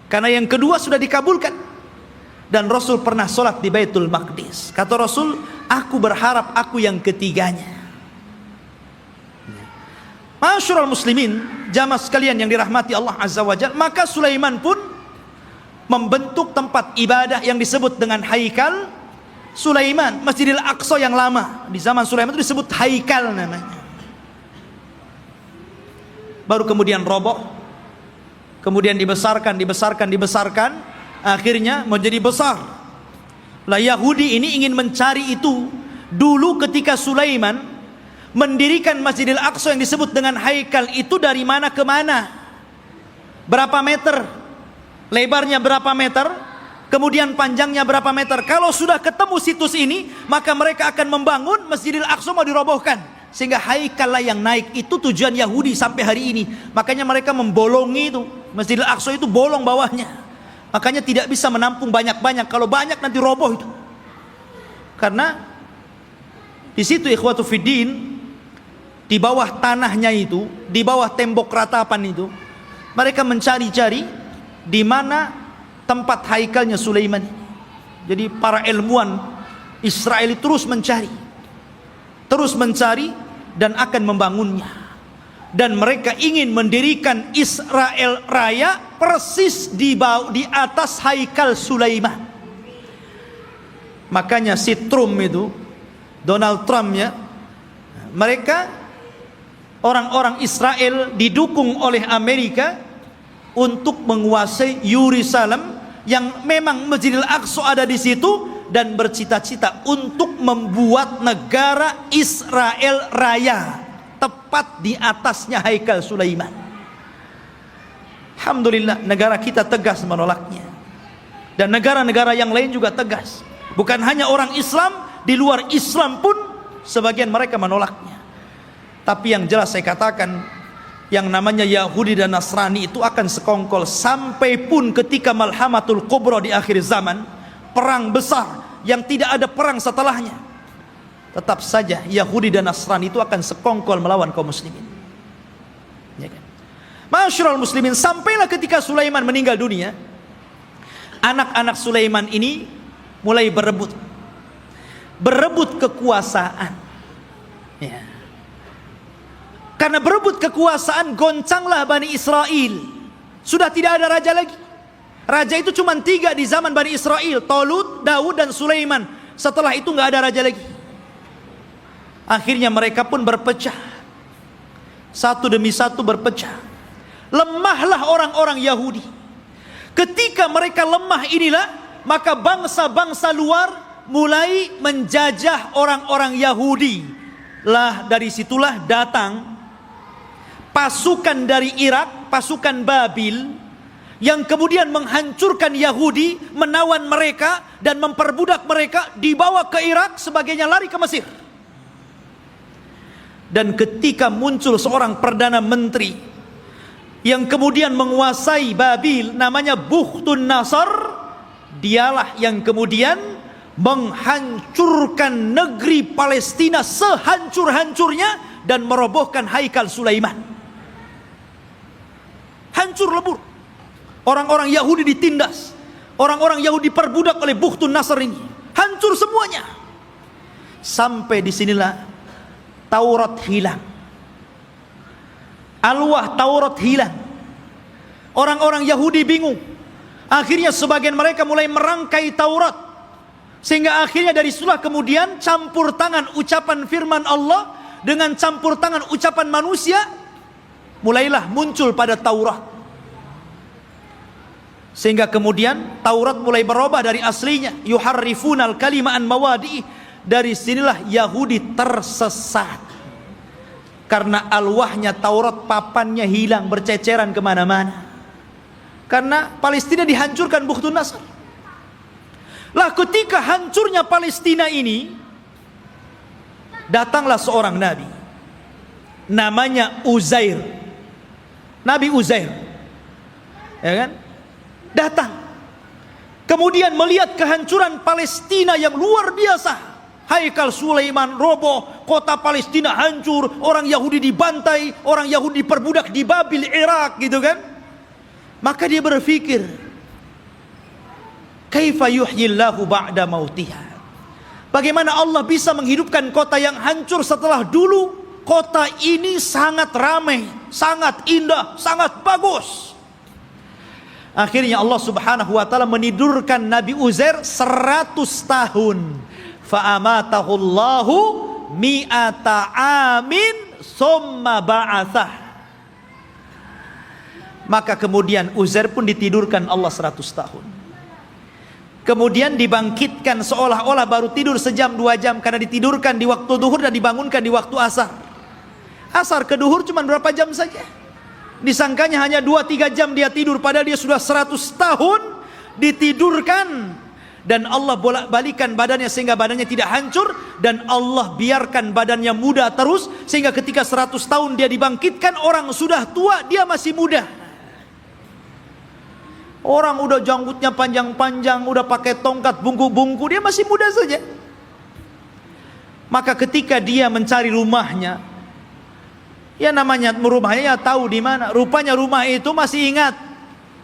Karena yang kedua sudah dikabulkan. Dan Rasul pernah sholat di Baitul Maqdis. Kata Rasul, aku berharap aku yang ketiganya. Masyarul muslimin, jamaah sekalian yang dirahmati Allah Azza wa Jalla, maka Sulaiman pun membentuk tempat ibadah yang disebut dengan Haikal Sulaiman, Masjidil Aqsa yang lama. Di zaman Sulaiman itu disebut Haikal namanya. Baru kemudian roboh, kemudian dibesarkan, akhirnya menjadi besar. Lah Yahudi ini ingin mencari itu. Dulu ketika Sulaiman mendirikan Masjidil Aqsa yang disebut dengan Haikal itu, dari mana ke mana, berapa meter, lebarnya berapa meter, kemudian panjangnya berapa meter. Kalau sudah ketemu situs ini, maka mereka akan membangun Masjidil Aqsa mau dirobohkan. Sehingga Haikal lah yang naik. Itu tujuan Yahudi sampai hari ini. Makanya mereka membolongi itu. Masjidil Aqsa itu bolong bawahnya. Makanya tidak bisa menampung banyak-banyak. Kalau banyak nanti roboh itu. Karena di situ ikhwatu fiddin, di bawah tanahnya itu, di bawah tembok ratapan itu, mereka mencari-cari di mana tempat haikalnya Sulaiman. Jadi para ilmuwan Israel terus mencari dan akan membangunnya. Dan mereka ingin mendirikan Israel Raya persis di atas Haikal Sulaiman. Makanya si Trump itu, Donald Trump ya, mereka orang-orang Israel didukung oleh Amerika untuk menguasai Yerusalem, yang memang Masjidil Aqsa ada di situ, dan bercita-cita untuk membuat negara Israel Raya tepat di atasnya Haikal Sulaiman. Alhamdulillah, negara kita tegas menolaknya, dan negara-negara yang lain juga tegas. Bukan hanya orang Islam, di luar Islam pun sebagian mereka menolaknya. Tapi yang jelas saya katakan, yang namanya Yahudi dan Nasrani itu akan sekongkol sampai pun ketika Malhamatul Kubra di akhir zaman, perang besar yang tidak ada perang setelahnya, tetap saja Yahudi dan Nasrani itu akan sekongkol melawan kaum muslimin. Ya kan? Masyarul muslimin, sampailah ketika Sulaiman meninggal dunia, anak-anak Sulaiman ini mulai berebut kekuasaan. Ya. Karena berebut kekuasaan, goncanglah Bani Israel. Sudah tidak ada raja lagi. Raja itu cuma 3 di zaman Bani Israel, Talut, Daud, dan Sulaiman. Setelah itu nggak ada raja lagi. Akhirnya mereka pun berpecah, satu demi satu berpecah. Lemahlah orang-orang Yahudi. Ketika mereka lemah inilah, maka bangsa-bangsa luar mulai menjajah orang-orang Yahudi. Lah dari situlah datang pasukan dari Irak, pasukan Babil, yang kemudian menghancurkan Yahudi, menawan mereka dan memperbudak mereka, dibawa ke Irak, sebagainya lari ke Mesir. Dan ketika muncul seorang perdana menteri yang kemudian menguasai Babil, namanya Bukhtun Nasr, dialah yang kemudian menghancurkan negeri Palestina sehancur-hancurnya dan merobohkan Haikal Sulaiman. Hancur lebur. Orang-orang Yahudi ditindas, orang-orang Yahudi diperbudak oleh Bukhtun Nasr ini, hancur semuanya. Sampai disinilah Taurat hilang, Alwah Taurat hilang. Orang-orang Yahudi bingung. Akhirnya sebagian mereka mulai merangkai Taurat. Sehingga akhirnya dari situlah kemudian campur tangan ucapan firman Allah dengan campur tangan ucapan manusia, mulailah muncul pada Taurat. Sehingga kemudian Taurat mulai berubah dari aslinya. Yuharrifunal kalima an mawadi. Dari sinilah Yahudi tersesat. Karena alwahnya Taurat, papannya hilang, berceceran kemana-mana. Karena Palestina dihancurkan Bukhtun Nasr. Lah ketika hancurnya Palestina ini, datanglah seorang nabi. Namanya Uzair. Nabi Uzair. Ya kan? Datang. Kemudian melihat kehancuran Palestina yang luar biasa. Haikal Sulaiman roboh, kota Palestina hancur, orang Yahudi dibantai, orang Yahudi diperbudak di Babil, Irak gitu kan. Maka dia berpikir, kaifa yuhyillahu ba'da mautiha. Bagaimana Allah bisa menghidupkan kota yang hancur setelah dulu kota ini sangat ramai, sangat indah, sangat bagus. Akhirnya Allah Subhanahu wa taala menidurkan Nabi Uzair 100 tahun. Fa amatahullahu mi'ata amin summa ba'atsah. Maka kemudian Uzair pun ditidurkan Allah 100 tahun. Kemudian dibangkitkan seolah-olah baru tidur sejam 2 jam, karena ditidurkan di waktu duhur dan dibangunkan di waktu asar. Asar ke duhur cuma berapa jam saja. Disangkanya hanya 2-3 jam dia tidur, padahal dia sudah 100 tahun ditidurkan. Dan Allah bolak-balikan badannya sehingga badannya tidak hancur, dan Allah biarkan badannya muda terus, sehingga ketika 100 tahun dia dibangkitkan, orang sudah tua dia masih muda. Orang udah janggutnya panjang-panjang, udah pakai tongkat bungku-bungku, dia masih muda saja. Maka ketika dia mencari rumahnya, ya namanya rumahnya ya tahu di mana. Rupanya rumah itu masih ingat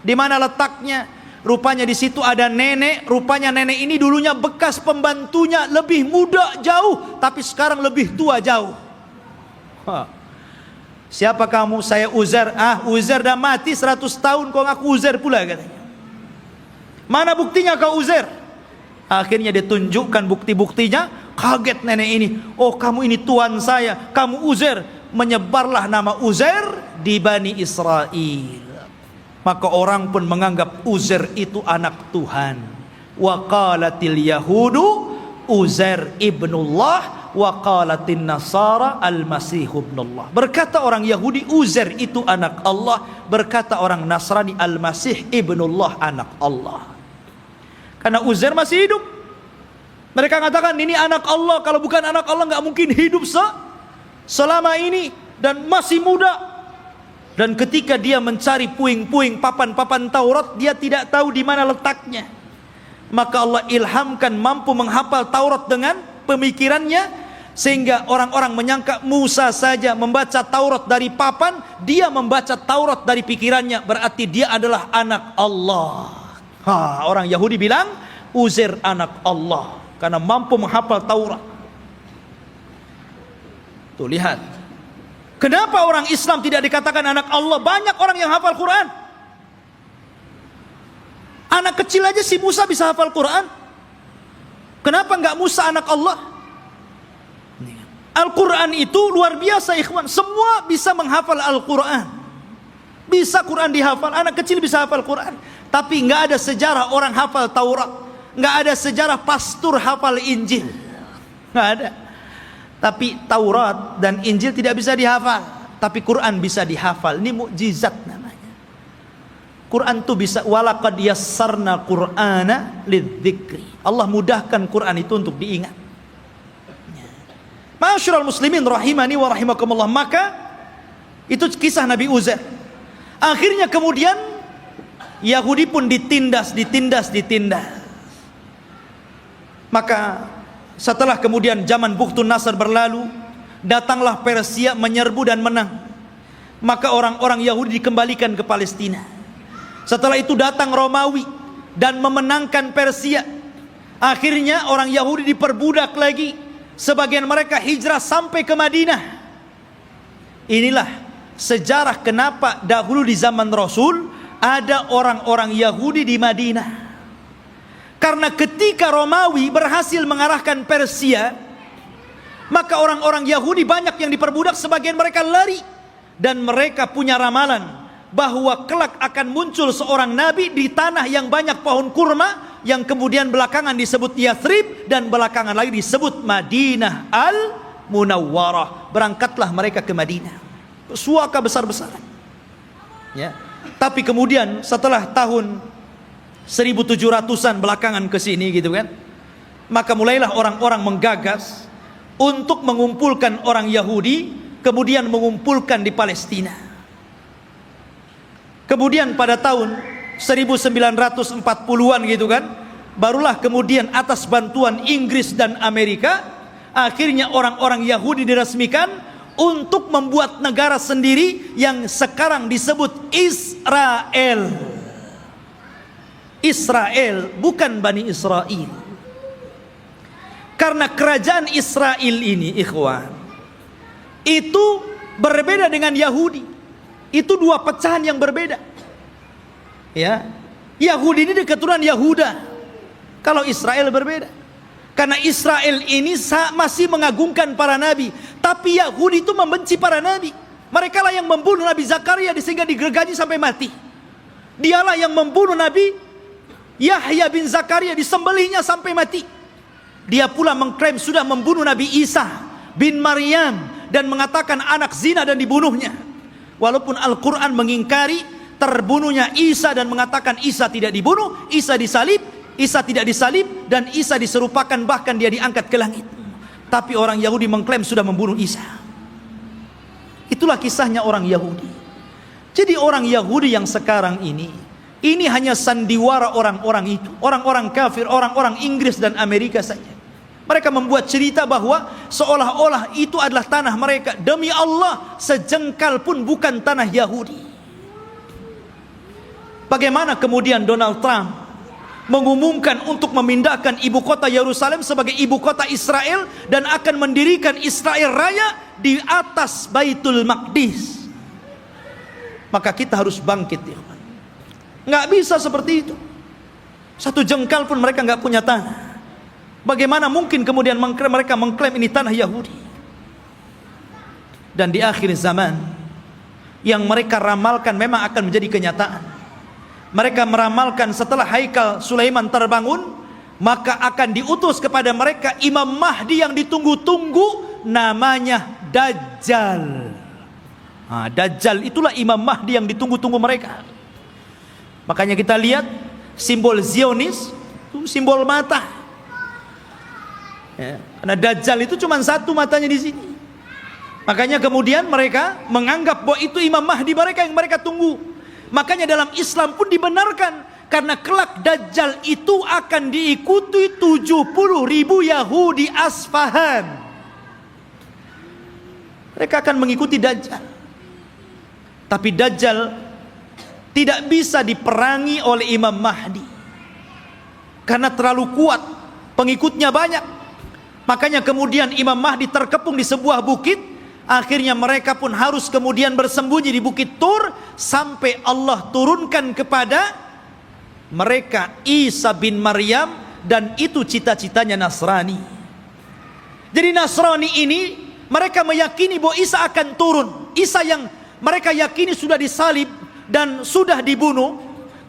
di mana letaknya. Rupanya di situ ada nenek. Rupanya nenek ini dulunya bekas pembantunya, lebih muda jauh, tapi sekarang lebih tua jauh. Siapa kamu? Saya Uzair. Uzair dah mati 100 tahun, kau ngaku Uzair pula katanya. Mana buktinya kau Uzair? Akhirnya ditunjukkan bukti-buktinya. Kaget nenek ini. Oh, kamu ini tuan saya, kamu Uzair. Menyebarlah nama Uzair di Bani Israel. Maka orang pun menganggap Uzair itu anak Tuhan. Wa qalatil yahudu Uzair ibnullah wa qalatin nasara al-masih ibnullah. Berkata orang Yahudi Uzair itu anak Allah, berkata orang Nasrani al-Masih ibnullah, anak Allah. Karena Uzair masih hidup. Mereka katakan ini anak Allah, kalau bukan anak Allah nggak mungkin hidup selama ini dan masih muda. Dan ketika dia mencari puing-puing papan-papan Taurat, dia tidak tahu di mana letaknya. Maka Allah ilhamkan mampu menghafal Taurat dengan pemikirannya, sehingga orang-orang menyangka Musa saja membaca Taurat dari papan, dia membaca Taurat dari pikirannya, berarti dia adalah anak Allah. Orang Yahudi bilang Uzair anak Allah karena mampu menghafal Taurat. Tuh lihat, kenapa orang Islam tidak dikatakan anak Allah? Banyak orang yang hafal Quran. Anak kecil aja si Musa bisa hafal Quran. Kenapa enggak Musa anak Allah? Al-Quran itu luar biasa ikhwan. Semua bisa menghafal Al-Quran. Bisa Quran dihafal. Anak kecil bisa hafal Quran. Tapi enggak ada sejarah orang hafal Taurat. Enggak ada sejarah pastor hafal Injil. Enggak ada. Tapi Taurat dan Injil tidak bisa dihafal. Tapi Quran bisa dihafal. Ini mukjizat namanya. Quran itu bisa. Walaqad yassarna Qur'ana lidzikri. Allah mudahkan Quran itu untuk diingat. Ma'asyiral muslimin rahimani wa rahimakumullah. Maka itu kisah Nabi Uzair. Akhirnya kemudian Yahudi pun ditindas. Maka setelah kemudian zaman Bukhtun Nasr berlalu, datanglah Persia menyerbu dan menang. Maka orang-orang Yahudi dikembalikan ke Palestina. Setelah itu datang Romawi dan memenangkan Persia. Akhirnya orang Yahudi diperbudak lagi. Sebagian mereka hijrah sampai ke Madinah. Inilah sejarah kenapa dahulu di zaman Rasul ada orang-orang Yahudi di Madinah. Karena ketika Romawi berhasil mengalahkan Persia, maka orang-orang Yahudi banyak yang diperbudak, sebagian mereka lari. Dan mereka punya ramalan bahwa kelak akan muncul seorang nabi di tanah yang banyak pohon kurma, yang kemudian belakangan disebut Yathrib, dan belakangan lagi disebut Madinah Al-Munawwarah. Berangkatlah mereka ke Madinah, suaka besar-besaran, ya. Tapi kemudian setelah tahun 1700-an belakangan ke sini gitu kan, maka mulailah orang-orang menggagas untuk mengumpulkan orang Yahudi, kemudian mengumpulkan di Palestina. Kemudian pada tahun 1940-an gitu kan, barulah kemudian atas bantuan Inggris dan Amerika, akhirnya orang-orang Yahudi diresmikan untuk membuat negara sendiri yang sekarang disebut Israel. Israel, bukan Bani Israel. Karena kerajaan Israel ini, ikhwan, itu berbeda dengan Yahudi. Itu dua pecahan yang berbeda. Ya, Yahudi ini keturunan Yahuda. Kalau Israel berbeda. Karena Israel ini masih mengagungkan para nabi, tapi Yahudi itu membenci para nabi. Mereka lah yang membunuh Nabi Zakaria sehingga digergaji sampai mati. Dialah yang membunuh Nabi Yahya bin Zakaria, disembelihnya sampai mati. Dia pula mengklaim sudah membunuh Nabi Isa bin Maryam dan mengatakan anak zina dan dibunuhnya. Walaupun Al-Quran mengingkari terbunuhnya Isa dan mengatakan Isa tidak dibunuh, Isa disalib, Isa tidak disalib, dan Isa diserupakan bahkan dia diangkat ke langit. Tapi orang Yahudi mengklaim sudah membunuh Isa. Itulah kisahnya orang Yahudi. Jadi orang Yahudi yang sekarang ini hanya sandiwara orang-orang itu, orang-orang kafir, orang-orang Inggris dan Amerika saja. Mereka membuat cerita bahwa seolah-olah itu adalah tanah mereka. Demi Allah, sejengkal pun bukan tanah Yahudi. Bagaimana kemudian Donald Trump mengumumkan untuk memindahkan ibu kota Yerusalem sebagai ibu kota Israel dan akan mendirikan Israel Raya di atas Baitul Maqdis? Maka kita harus bangkit, ya. Nggak bisa seperti itu. Satu jengkal pun mereka nggak punya tanah. Bagaimana mungkin kemudian mereka mengklaim ini tanah Yahudi? Dan di akhir zaman, yang mereka ramalkan memang akan menjadi kenyataan. Mereka meramalkan setelah Haikal Sulaiman terbangun, maka akan diutus kepada mereka Imam Mahdi yang ditunggu-tunggu, namanya Dajjal. Dajjal itulah Imam Mahdi yang ditunggu-tunggu mereka. Makanya kita lihat simbol Zionis itu simbol mata, ya, karena Dajjal itu cuma satu matanya di sini. Makanya kemudian mereka menganggap bahwa itu Imam Mahdi mereka yang mereka tunggu. Makanya dalam Islam pun dibenarkan, karena kelak Dajjal itu akan diikuti 70.000 Yahudi Asfahan. Mereka akan mengikuti Dajjal. Tapi Dajjal tidak bisa diperangi oleh Imam Mahdi, karena terlalu kuat, pengikutnya banyak. Makanya kemudian Imam Mahdi terkepung di sebuah bukit. Akhirnya mereka pun harus kemudian bersembunyi di Bukit Tur, sampai Allah turunkan kepada mereka Isa bin Maryam, dan itu cita-citanya Nasrani. Jadi Nasrani ini mereka meyakini bahwa Isa akan turun. Isa yang mereka yakini sudah disalib dan sudah dibunuh,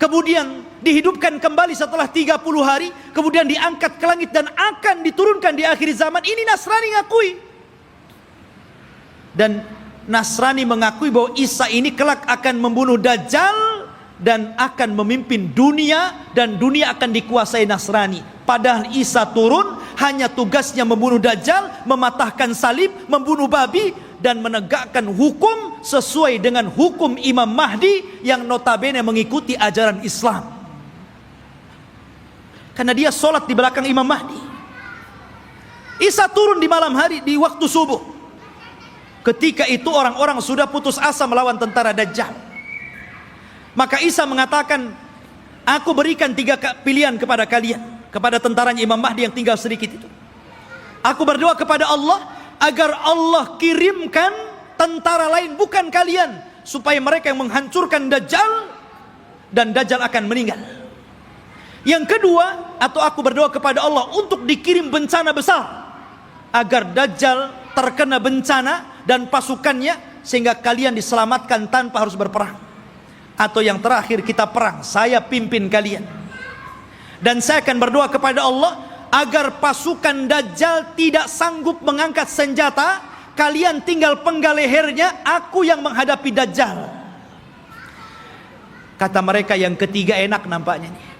kemudian dihidupkan kembali setelah 30 hari, kemudian diangkat ke langit dan akan diturunkan di akhir zaman. Ini Nasrani ngakui. Dan Nasrani mengakui bahwa Isa ini kelak akan membunuh Dajjal dan akan memimpin dunia, dan dunia akan dikuasai Nasrani. Padahal Isa turun hanya tugasnya membunuh Dajjal, mematahkan salib, membunuh babi, dan menegakkan hukum sesuai dengan hukum Imam Mahdi yang notabene mengikuti ajaran Islam. Karena dia sholat di belakang Imam Mahdi. Isa turun di malam hari, di waktu subuh. Ketika itu orang-orang sudah putus asa melawan tentara Dajjal. Maka Isa mengatakan, aku berikan 3 pilihan kepada kalian, kepada tentaranya Imam Mahdi yang tinggal sedikit itu. Aku berdoa kepada Allah agar Allah kirimkan tentara lain bukan kalian, supaya mereka yang menghancurkan Dajjal dan Dajjal akan meninggal. Yang kedua, atau aku berdoa kepada Allah untuk dikirim bencana besar agar Dajjal terkena bencana dan pasukannya, sehingga kalian diselamatkan tanpa harus berperang. Atau yang terakhir, kita perang, saya pimpin kalian. Dan saya akan berdoa kepada Allah agar pasukan Dajjal tidak sanggup mengangkat senjata, kalian tinggal penggal lehernya, aku yang menghadapi Dajjal. Kata mereka yang ketiga enak nampaknya nih.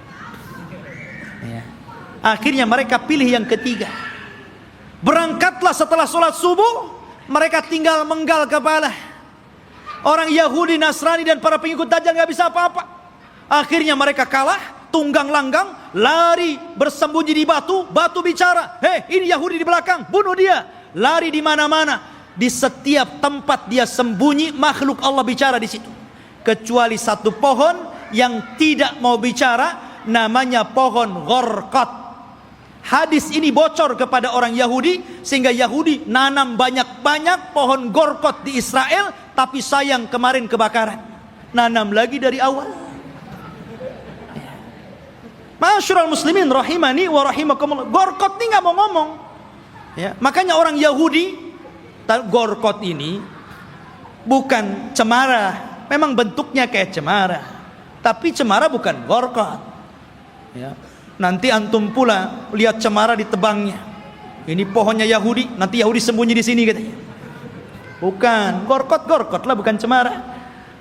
Akhirnya mereka pilih yang ketiga. Berangkatlah setelah sholat subuh, mereka tinggal menggal kepala. Orang Yahudi, Nasrani dan para pengikut Dajjal gak bisa apa-apa. Akhirnya mereka kalah, tunggang langgang, lari bersembunyi di batu. Batu bicara, hei ini Yahudi di belakang, bunuh dia. Lari di mana-mana, di setiap tempat dia sembunyi, makhluk Allah bicara di situ. Kecuali satu pohon yang tidak mau bicara, namanya pohon Gharqad. Hadis ini bocor kepada orang Yahudi, sehingga Yahudi nanam banyak-banyak pohon Gharqad di Israel, tapi sayang kemarin kebakaran. Nanam lagi dari awal. Ma'asyiral muslimin rahimani wa rahimakumullah. Gharqad ini nggak mau ngomong. Ya, makanya orang Yahudi, Gharqad ini bukan cemara, memang bentuknya kayak cemara, tapi cemara bukan Gharqad. Ya. Nanti antum pula lihat cemara ditebangnya. Ini pohonnya Yahudi, nanti Yahudi sembunyi di sini katanya. Bukan, Gharqad lah, bukan cemara.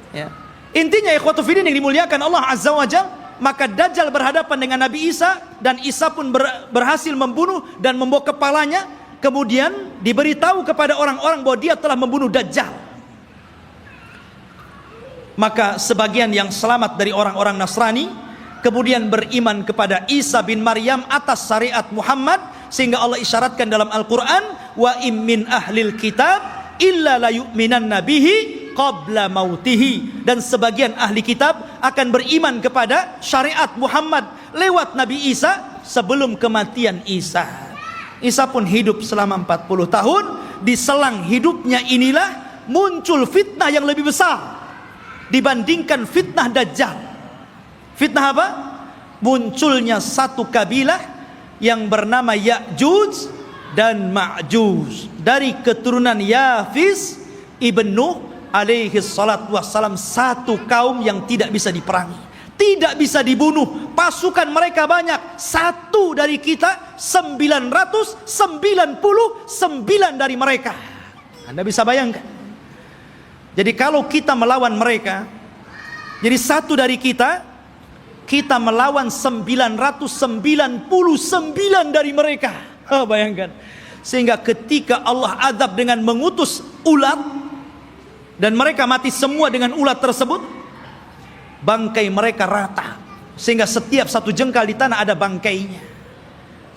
Ya. Intinya ikhwatu fiddin yang dimuliakan Allah Azza wa Jalla, maka Dajjal berhadapan dengan Nabi Isa, dan Isa pun berhasil membunuh dan membawa kepalanya. Kemudian diberitahu kepada orang-orang bahwa dia telah membunuh Dajjal. Maka sebagian yang selamat dari orang-orang Nasrani kemudian beriman kepada Isa bin Maryam atas syariat Muhammad, sehingga Allah isyaratkan dalam Al-Quran, wa im min ahlil kitab illa la yu'minanna bihi qabla mautihi. Dan sebagian ahli kitab akan beriman kepada syariat Muhammad lewat Nabi Isa sebelum kematian Isa. Isa pun hidup selama 40 tahun. Di selang hidupnya inilah muncul fitnah yang lebih besar dibandingkan fitnah Dajjal. Fitnah apa? Munculnya satu kabilah yang bernama Ya'juj dan Ma'juj, dari keturunan Yafis ibn Nuh alaihi salatu wassalam. Satu kaum yang tidak bisa diperangi, tidak bisa dibunuh. Pasukan mereka banyak, satu dari kita 999 dari mereka. Anda bisa bayangkan. Jadi kalau kita melawan mereka, jadi satu dari kita melawan 999 dari mereka. Bayangkan. Sehingga ketika Allah azab dengan mengutus ulat, dan mereka mati semua dengan ulat tersebut, bangkai mereka rata, sehingga setiap satu jengkal di tanah ada bangkainya.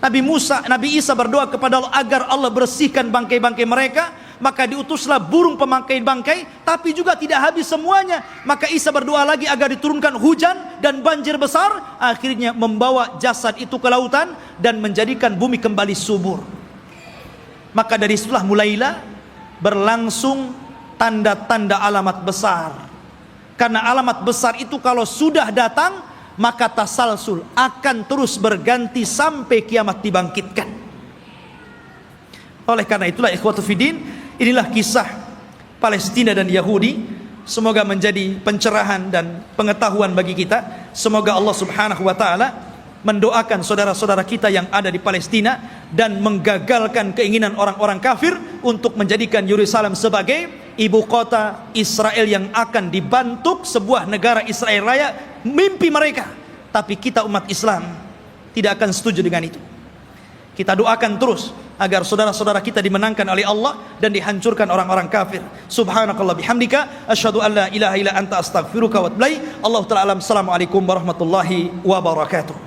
Nabi Isa berdoa kepada Allah agar Allah bersihkan bangkai-bangkai mereka. Maka diutuslah burung pemangkai bangkai, tapi juga tidak habis semuanya. Maka Isa berdoa lagi agar diturunkan hujan dan banjir besar, akhirnya membawa jasad itu ke lautan dan menjadikan bumi kembali subur. Maka dari situlah mulailah berlangsung tanda-tanda alamat besar. Karena alamat besar itu kalau sudah datang, maka tasalsul akan terus berganti sampai kiamat dibangkitkan. Oleh karena itulah ikhwatu fiddin, inilah kisah Palestina dan Yahudi. Semoga menjadi pencerahan dan pengetahuan bagi kita. Semoga Allah Subhanahu wa taala mendoakan saudara-saudara kita yang ada di Palestina dan menggagalkan keinginan orang-orang kafir untuk menjadikan Yerusalem sebagai ibu kota Israel yang akan dibentuk sebuah negara Israel Raya. Mimpi mereka, tapi kita umat Islam tidak akan setuju dengan itu. Kita doakan terus agar saudara-saudara kita dimenangkan oleh Allah dan dihancurkan orang-orang kafir. Subhanakallah bihamdika asyhadu an la ilaha illa anta astaghfiruka wa atubu ilaik. Allahu ta'ala alam. Assalamualaikum warahmatullahi wabarakatuh.